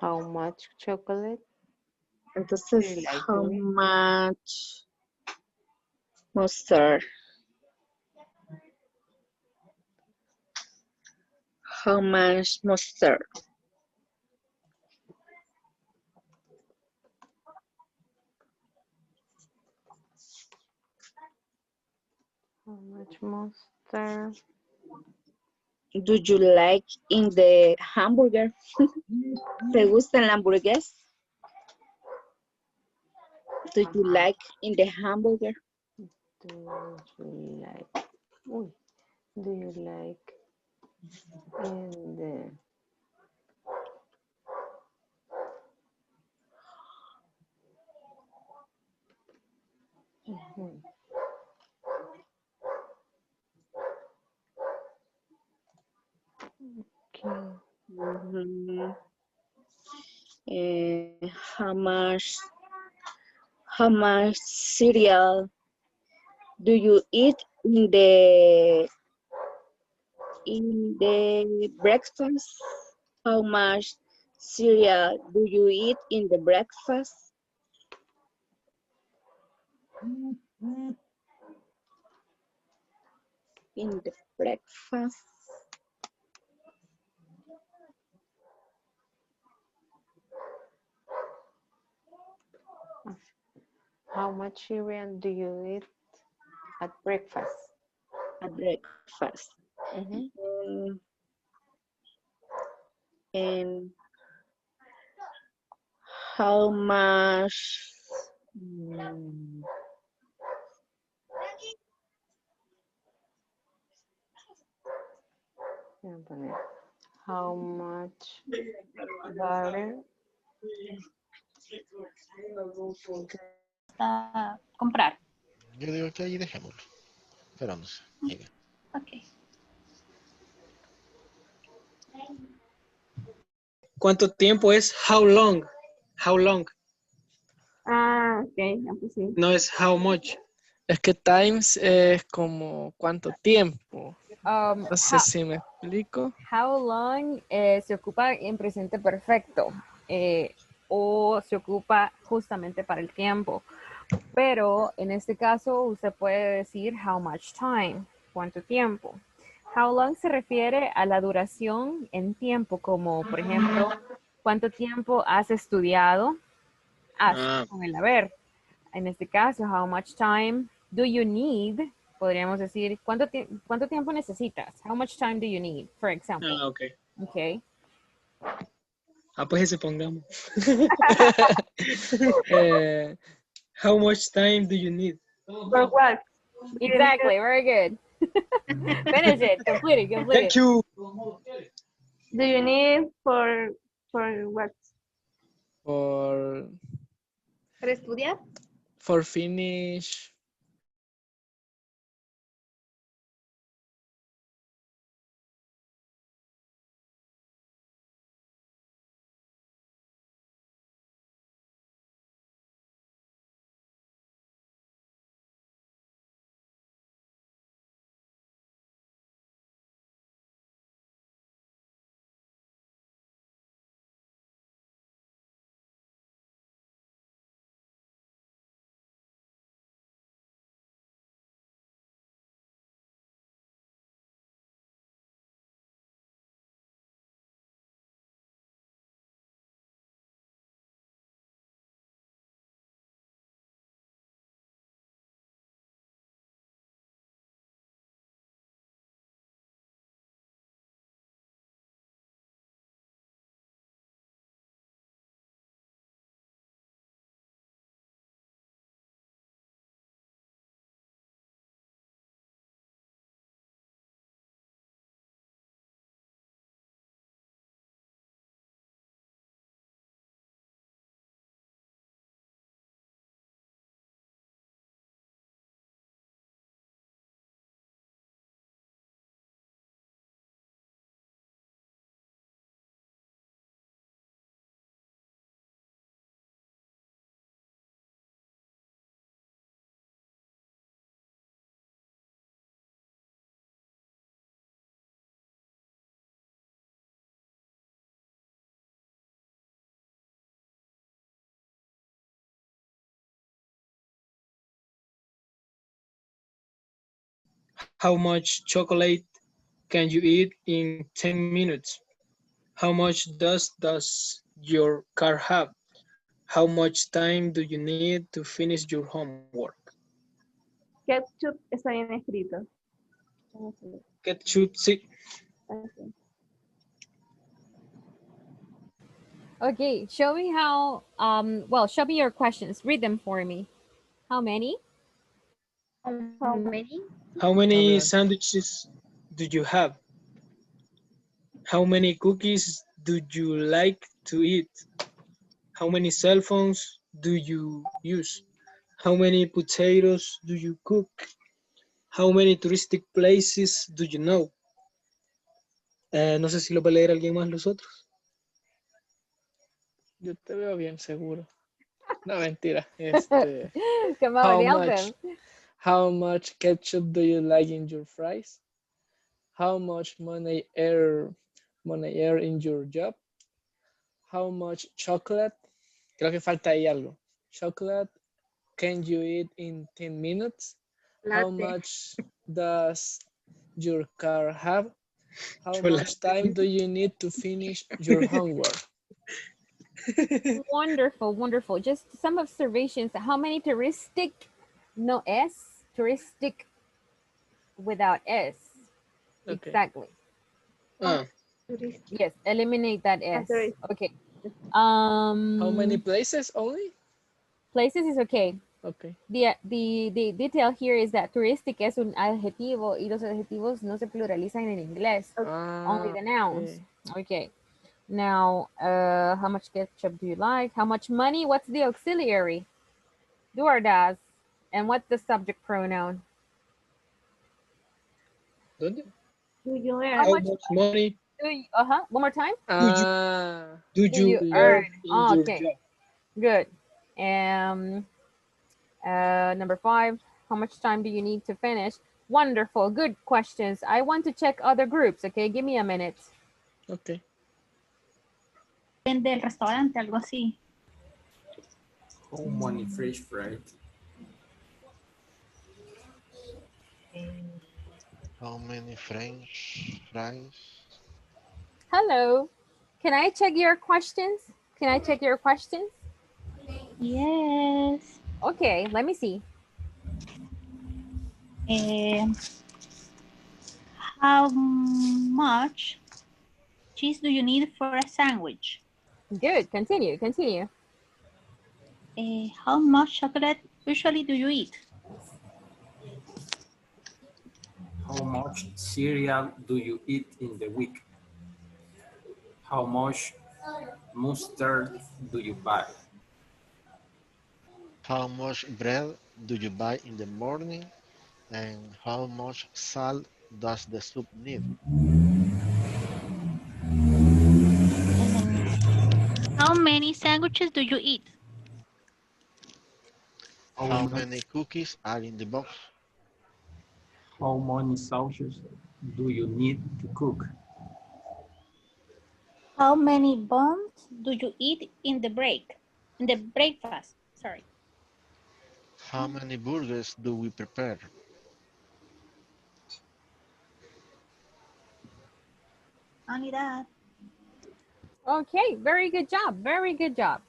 How much chocolate? Entonces, Do you like how to eat? much mustard? How much mustard? How much mustard? Do you like in the hamburger? ¿Te gusta el hamburgués? Do you like in the hamburger? Do you like? Uy. Do you like in the? Ujú. Okay. Mhm. How much cereal do you eat in the breakfast? How much cereal do you eat in the breakfast? In the breakfast. How much cereal do you eat at breakfast? At breakfast. And how much Voy a poner, how much butter Comprar. Yo digo que ahí dejémoslo. Pero no sé. Sigue. Ok. ¿Cuánto tiempo es how long? How long. Ah, ok, ya pusimos. No es how much. Es que times es como cuánto tiempo. No sé si me explico. How long se ocupa en presente perfecto o se ocupa justamente para el tiempo. Pero en este caso usted puede decir how much time, cuánto tiempo. How long se refiere a la duración en tiempo, como por ejemplo, cuánto tiempo has estudiado. Con el haber. En este caso, how much time do you need? Podríamos decir, ¿cuánto tiempo necesitas? How much time do you need, for example? Ok. Okay. Pues ese pongamos. How much time do you need? For what? Exactly, very good. Finish it. Complete it. Complete Thank it. you. Do you need for what? For ¿Para estudiar? for finish. How much chocolate can you eat in 10 minutes? How much dust does your car have? How much time do you need to finish your homework? Ketchup está bien escrito. Ketchup, sí. Okay. Okay, show me how, well, show me your questions. Read them for me. How many? How many? How many sandwiches do you have? How many cookies do you like to eat? How many cell phones do you use? How many potatoes do you cook? How many touristic places do you know? No sé si lo va a leer alguien más los otros. Yo te veo bien seguro. No, mentira. Come on, help them. How much ketchup do you like in your fries? How much money earn in your job? How much chocolate? Creo que falta ahí algo. Chocolate can you eat in 10 minutes? How much does your car have? How much time do you need to finish your homework? Wonderful, wonderful. Just some observations. How many touristic, no S, touristic without S. Okay. Exactly. Yes, eliminate that S. Okay. How many places only? Places is okay. Okay. The detail here is that touristic es un adjetivo y los adjetivos no se pluralizan en inglés. Only the nouns. Okay. Now, how much ketchup do you like? How much money? What's the auxiliary? Do or does? And what's the subject pronoun? ¿Dónde? Do you earn? How much money? One more time. Do you earn in your okay. job? Good. Number 5. How much time do you need to finish? Wonderful. Good questions. I want to check other groups. Okay, give me a minute. Okay. Del restaurante, algo así. How many French fries? How many French fries? Hello. Can I check your questions? Can I check your questions? Yes. Okay, let me see. How much cheese do you need for a sandwich? Good. Continue. Continue. How much chocolate usually do you eat? How much cereal do you eat in the week? How much mustard do you buy? How much bread do you buy in the morning? And how much salt does the soup need? How many sandwiches do you eat? How many cookies are in the box? How many sauces do you need to cook? How many buns do you eat in the break? In the breakfast, sorry. How many burgers do we prepare? Only that. Okay, very good job. Very good job.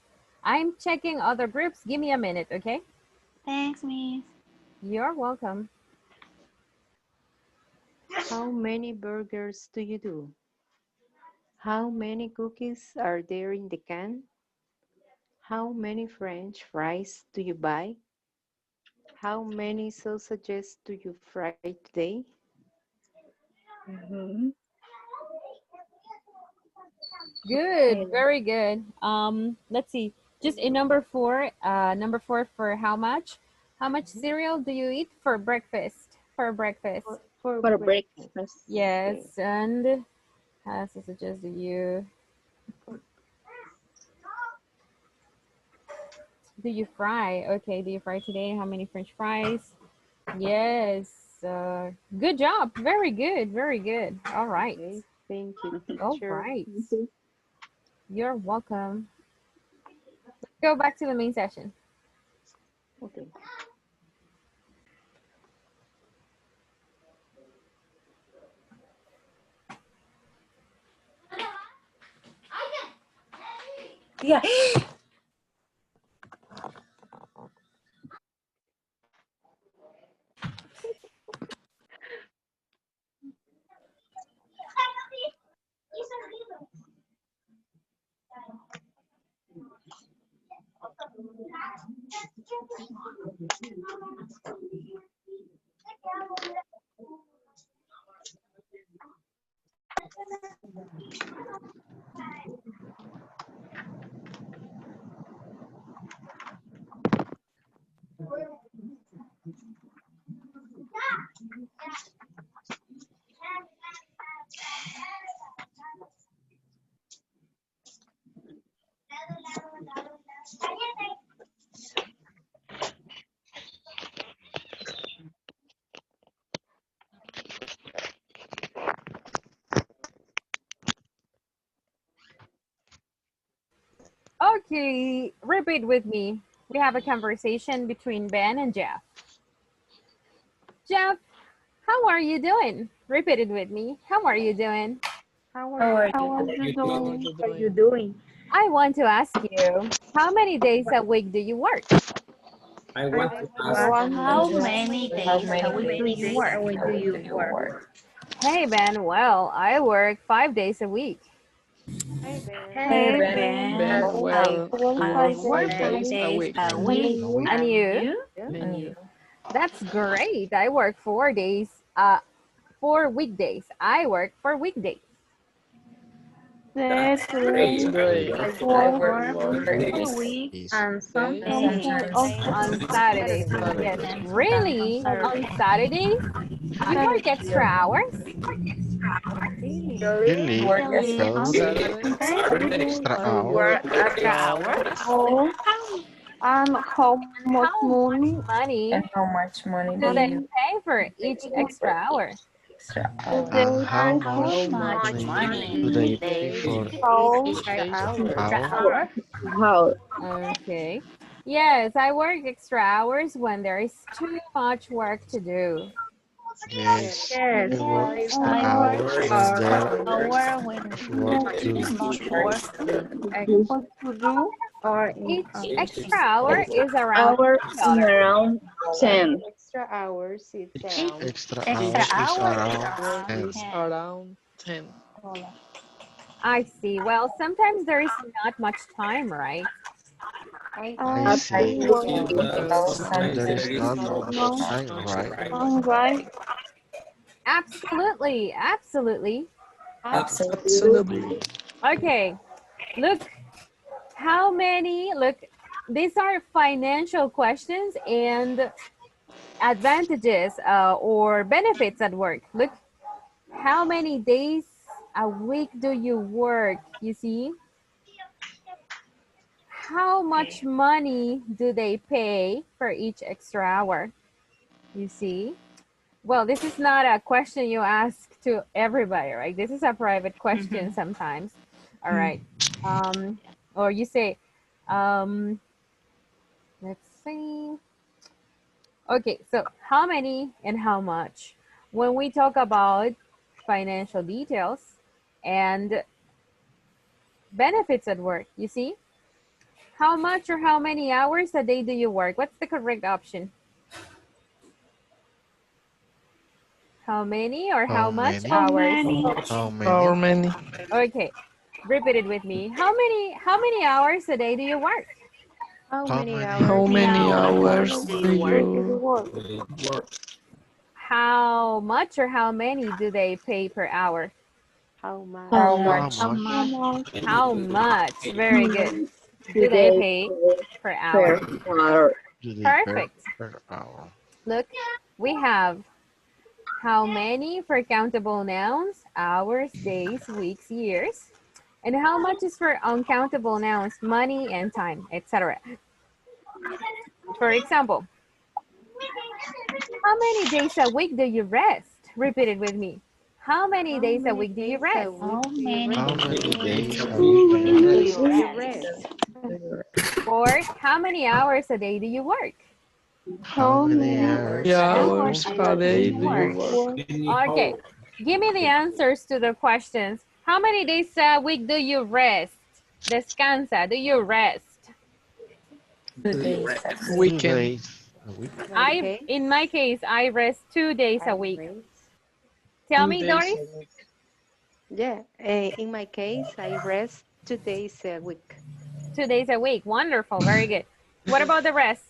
I'm checking other groups. Give me a minute, okay? Thanks, Miss. You're welcome. How many burgers do you do? How many cookies are there in the can? How many French fries do you buy? How many sausages do you fry today? Good, very good. Let's see. Just in number four for how much? How much cereal do you eat for breakfast? For breakfast. For breakfast. Yes, and how sausages do you fry? Okay, do you fry today? How many French fries? Yes. Good job. Very good. Very good. All right. Okay, thank you, All teacher. right. You're welcome. Let's go back to the main session. Okay. Yeah. Okay, repeat with me. We have a conversation between Ben and Jeff. Jeff, how are you doing? Repeat it with me. How are you doing? How are you doing? I want to ask you, how many days a week do you work? I want to ask How many days a week do you work? Hey, Ben. Well, I work 5 days a week. Hey, Ben. Well, I work 5 days a week. And you? And you? That's great. I work 4 days, 4 weekdays. I work for weekdays. That's That's great. I work 4 days And sometimes on Saturdays. Yes, really? On Saturdays? You work extra hours? Really? Because extra hours. Oh, and how much money And how much money do do they you pay for each extra hour? extra And how much money do they pay for hour? How? Okay. Yes, I work extra hours when there is too much work to do. Yes, I work extra hours when there is work to do. Each extra hour is around Around 10. Extra hours, it's around. Extra hours is around 10. Around 10. I see. Well, sometimes there is not much time, right? I see. There is not much time, right? Right. Absolutely, absolutely. Absolutely. Okay, look, how many, look, these are financial questions and advantages or benefits at work. Look, how many days a week do you work? You see? How much money do they pay for each extra hour? You see? Well, this is not a question you ask to everybody, right? This is a private question sometimes. All right. Or you say, let's see. Okay, so how many and how much? When we talk about financial details and benefits at work, you see? How much or how many hours a day do you work? What's the correct option? How many or how much hours? How many? Okay, repeat it with me. How many hours a day do you work? How many How many hours do you Work. How much or how many do they pay per hour? How much? How much? How much? Very good. Do they pay per hour? Perfect. Per hour. Look, we have how many for countable nouns, hours, days, weeks, years, and how much is for uncountable nouns, money and time, etc. For example, how many days a week do you rest? Repeat it with me. How many days a week do you rest? How many days a week do you rest? Or how many hours a day do you work? How many hours? hours per day do you work? Okay, give me the answers to the questions. How many days a week do you rest? Descansa, do you rest? Weekend. In my case, I rest 2 days a week. Tell me, Doris. Yeah, in my case, I rest 2 days a week. 2 days a week. Wonderful. Very good. What about the rest?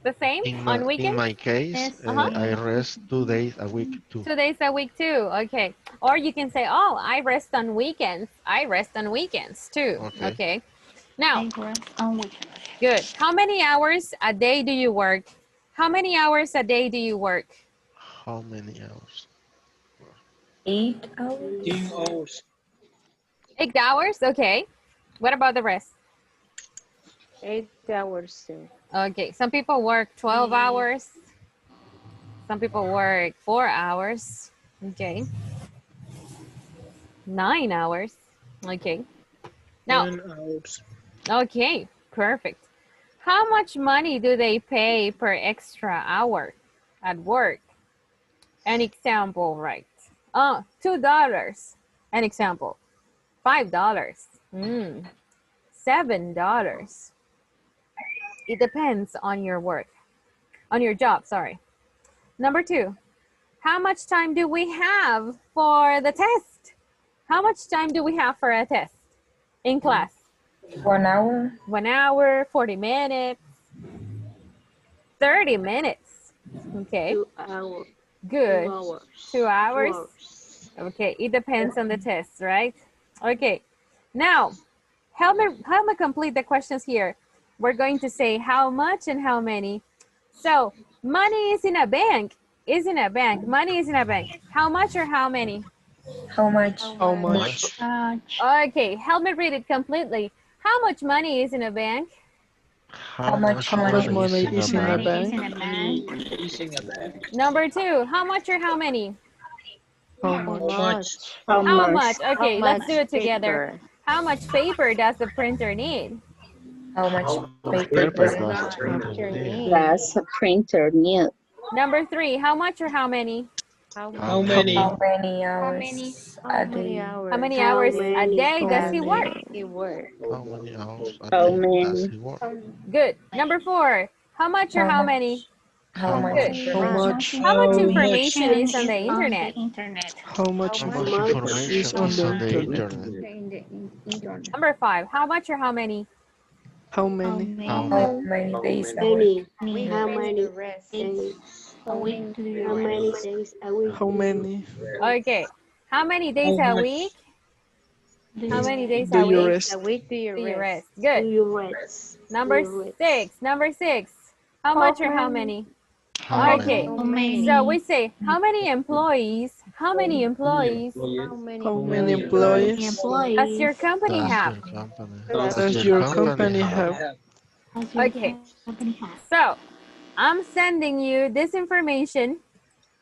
The same on weekends? In my case, I rest 2 days a week too. 2 days a week too. Okay. Or you can say, oh, I rest on weekends. I rest on weekends too. Okay. Now, good. How many hours a day do you work? How many hours a day do you work? How many hours? 8 hours. 10 hours. 8 hours? Okay. What about the rest? 8 hours too. Okay. Some people work 12 hours. Some people work 4 hours. Okay. 9 hours. Okay. Now, 10 hours. okay, perfect. How much money do they pay per extra hour at work? An example, right? $2. An example. $5. $7. It depends on your work, on your job, sorry. Number 2, how much time do we have for the test? How much time do we have for a test in class? 1 hour. 1 hour, 40 minutes, 30 minutes. Okay. 2 hours. Good. 2 hours. 2 hours. Okay, it depends on the test, right? Okay. Now, help me complete the questions here. We're going to say how much and how many. So, money is in a bank. Is in a bank. Money is in a bank. How much or how many? How much? How much? Okay, help me read it completely. How much money is in a bank? How much money is in a bank? Number 2, how much or how many? How much? How much? Okay, let's do it together. How much paper does the printer need? How much paper does the printer need? Does a printer need? Number 3, how much or how many? How many? How many hours a day? How many hours a day does he work? How many hours a How day many? does he work? Good. Number 4, how much or how many? How much? How much? How much information is on the internet? How much Information is on is the on the internet? internet. Number 5, how much or how many? How many? How many days a Many. week? How Rest many the rest. days? A week do you How many rest? days a week? How many Okay. How many days How a much week? Do How you many days do a you week rest? A week do you do you rest? rest? Good. Do you rest? Number Do you rest? 6. Number 6. How much or how many? How Okay. many? how many? So we say how many employees? How many employees How many How many employees The employees does your employees company Does have? your company? does Does does your your company company have? have? does your Okay. company have? So I'm sending you this information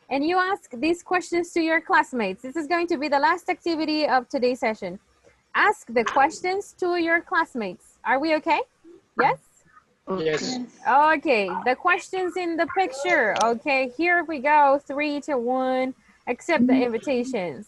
and you ask these questions to your classmates. This is going to be the last activity of today's session. Ask the questions to your classmates. Are we okay? Yes? Yes. Okay, the questions in the picture. Okay, here we go. 3 to 1. Accept the invitations.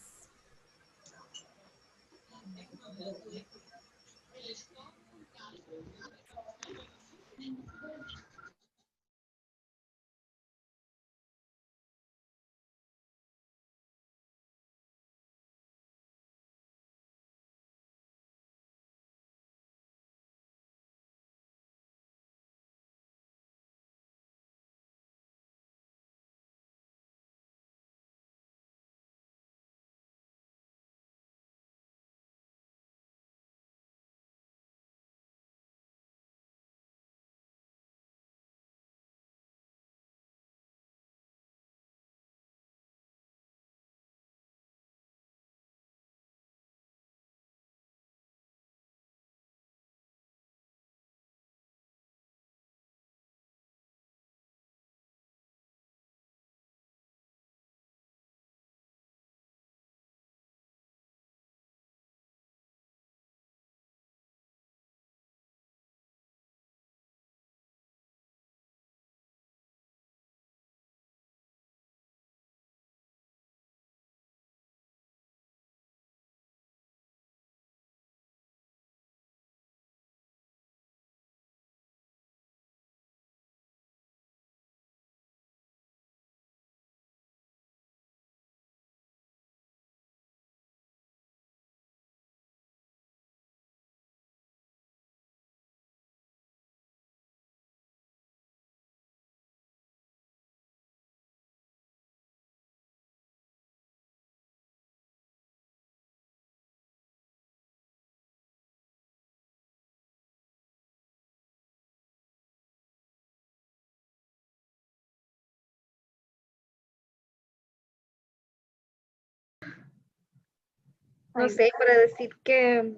No sé, para decir que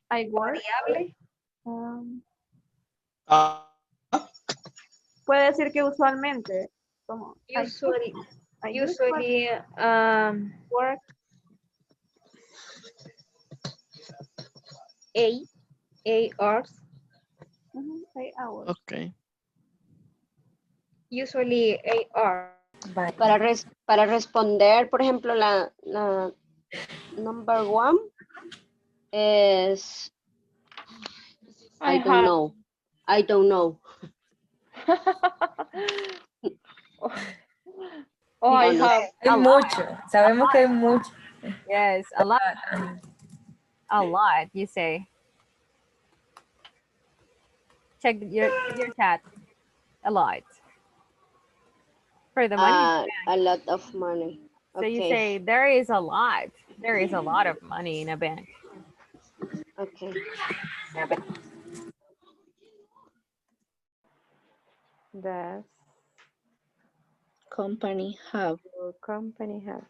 I work. variable. Puede decir que usualmente. Como Usually, I usually work 8 hours. 8 hours. Okay. Usually 8 hours. Para responder, por ejemplo, la number 1 es I don't know. I don't know. Oh, I have Hay mucho. Sabemos que hay mucho. Yes, a lot. A lot, you say. Check your chat. A lot. For the money. A lot of money. So you say there is a lot. There is a lot of money in a bank. Okay. Does Company have. your company have?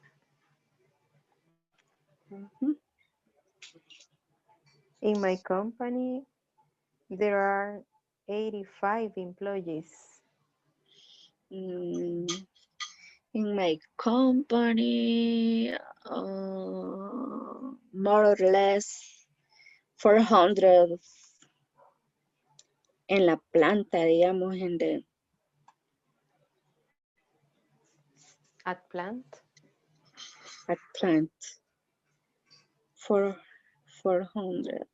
In my company, there are 85 employees. In my company, more or less 400 en la planta, digamos, At plant? At plant. 400.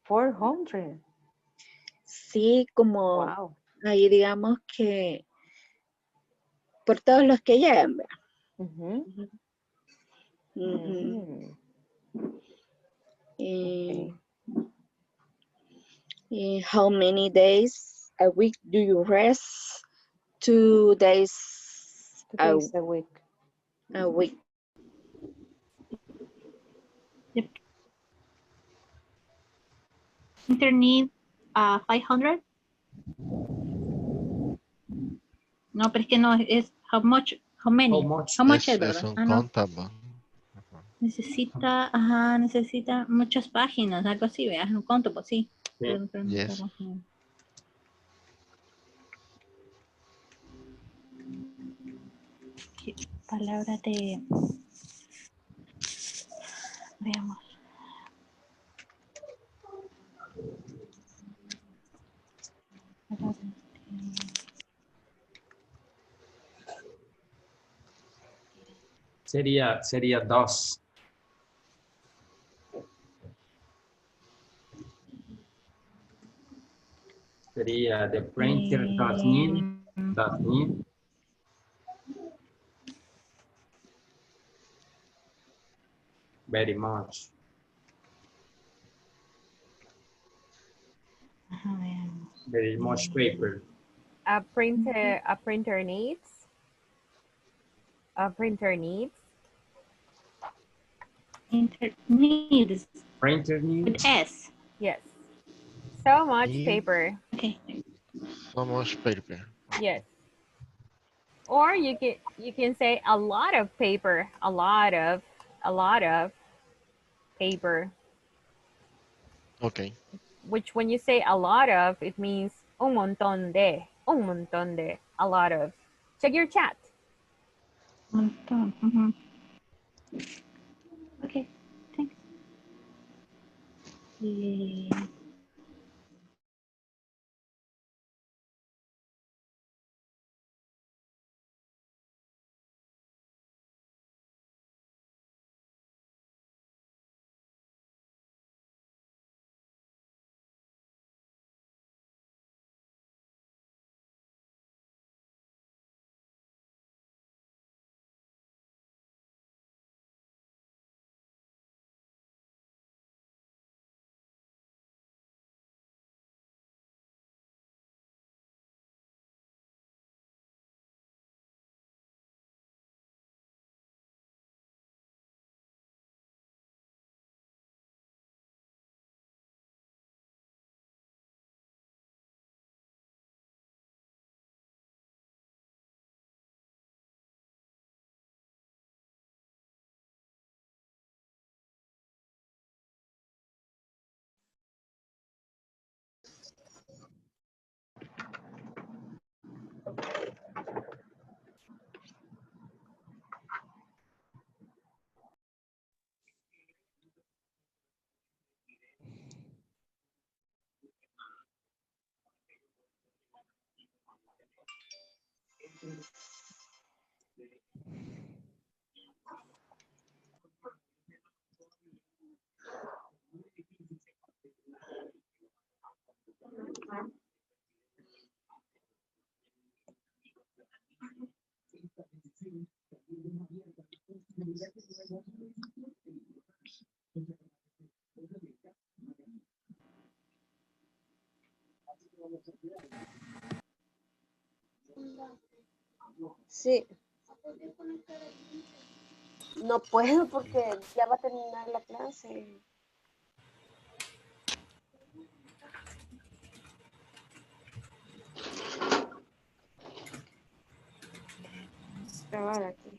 400. Sí, como Wow. ahí digamos que por todos los que llegan, ¿verdad? Mm. Y How many days a week do you rest? 2 days 2 days a week. a week. Internet 500. No, pero es que no, es how much, how many. How much es, Es ¿verdad? un Ah, no. contable. Necesita muchas páginas, algo así, veas, un conto, pues sí. Yes. ¿Qué palabra de... Veamos. Sería dos. Sería the printer does need very much. Very much paper. A printer needs. A printer needs. Needs. Printer needs. With S. Yes. So much Need. paper. Okay. So much paper. Yes. Or you can say a lot of paper. A lot of paper. Okay. Which when you say a lot of, it means un montón de, a lot of. Check your chat. Montón. Okay, thanks. Sí. No puedo porque ya va a terminar la clase. Grabar aquí.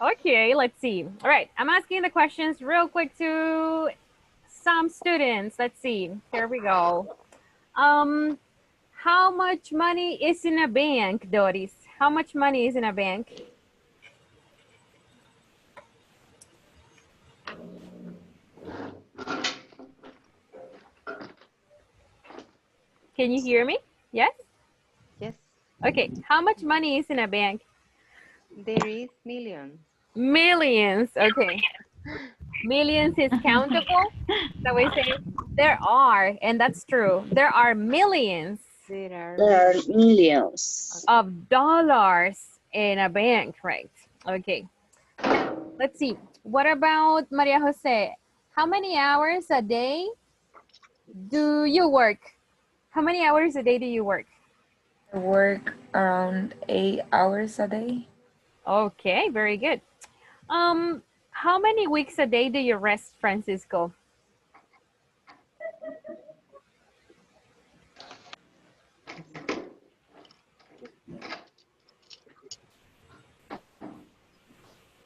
Okay, let's see. All right, I'm asking the questions real quick to some students. Let's see. Here we go. How much money is in a bank, Doris? How much money is in a bank? Can you hear me? Yes? Yes. Okay, how much money is in a bank? There is millions. Millions, okay. Millions is countable. So we say there are, and that's true. There are millions There are millions of dollars in a bank, right? Okay. Let's see. What about Maria Jose? How many hours a day do you work? How many hours a day do you work? I work around 8 hours a day. Okay, very good. How many weeks a day do you rest, Francisco?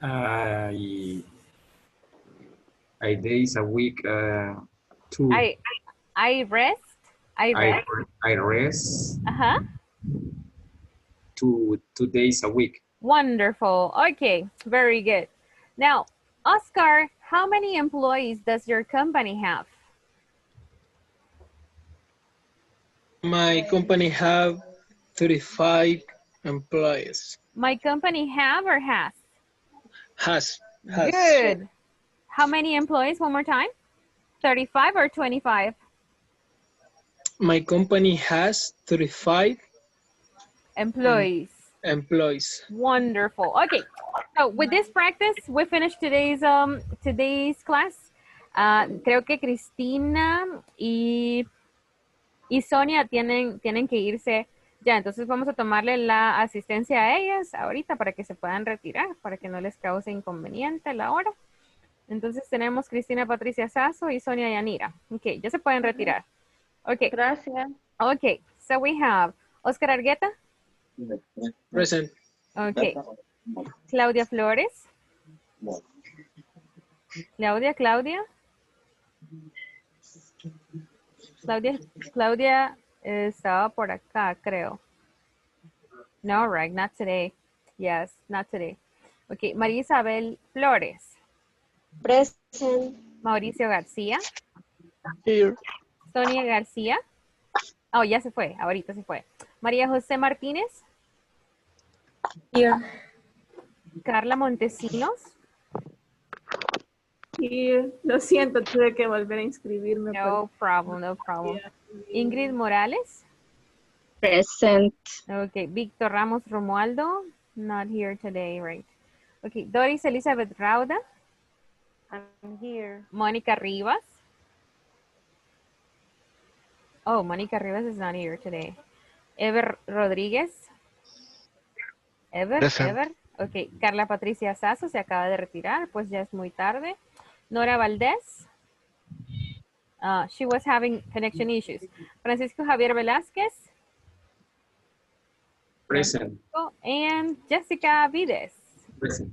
I days a week, 2. I rest. I rest Uh-huh. 2 days a week. Wonderful. Okay, very good. Now, Oscar, how many employees does your company have? My company have 35 employees. My company have or has? Has. Good. How many employees, one more time? 35 or 25? My company has 35 employees. Wonderful. Okay. So with this practice, we finished today's class. Creo que Cristina y Sonia tienen que irse ya. Entonces vamos a tomarle la asistencia a ellas ahorita para que se puedan retirar, para que no les cause inconveniente la hora. Entonces tenemos Cristina Patricia Sasso y Sonia Yanira. Ok, ya se pueden retirar. Ok. Gracias. Ok, so we have Oscar Argueta. Present. Ok. Claudia Flores. Claudia. Claudia estaba por acá, creo. No, right, not today. Yes, not today. Okay, María Isabel Flores. Present. Mauricio García. Here. Sonia García. Oh, ya se fue, ahorita se fue. María José Martínez. Here. Carla Montesinos. Y lo siento, tuve que volver a inscribirme. No problem, no problem. Ingrid Morales. present. Okay, Víctor Ramos Romualdo. Not here today, right? Okay, Doris Elizabeth Rauda. I'm here. Mónica Rivas. Oh, Mónica Rivas is not here today. Ever Rodríguez. Ever. Ok, Carla Patricia Sasso se acaba de retirar, pues ya es muy tarde. Nora Valdés. She was having connection issues. Francisco Javier Velázquez. Present. And Jessica Vides. Present.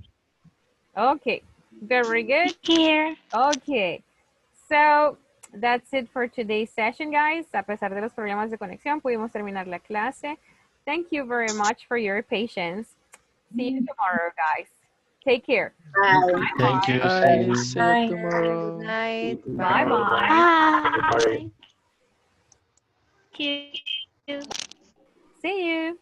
Okay, very good. Here. Okay, so that's it for today's session, guys. A pesar de los problemas de conexión, pudimos terminar la clase. Thank you very much for your patience. See you tomorrow, guys. Take care. Bye. Thank you. Bye. See See Bye. you tomorrow. Good night. Bye-bye. Bye. Thank you. See you.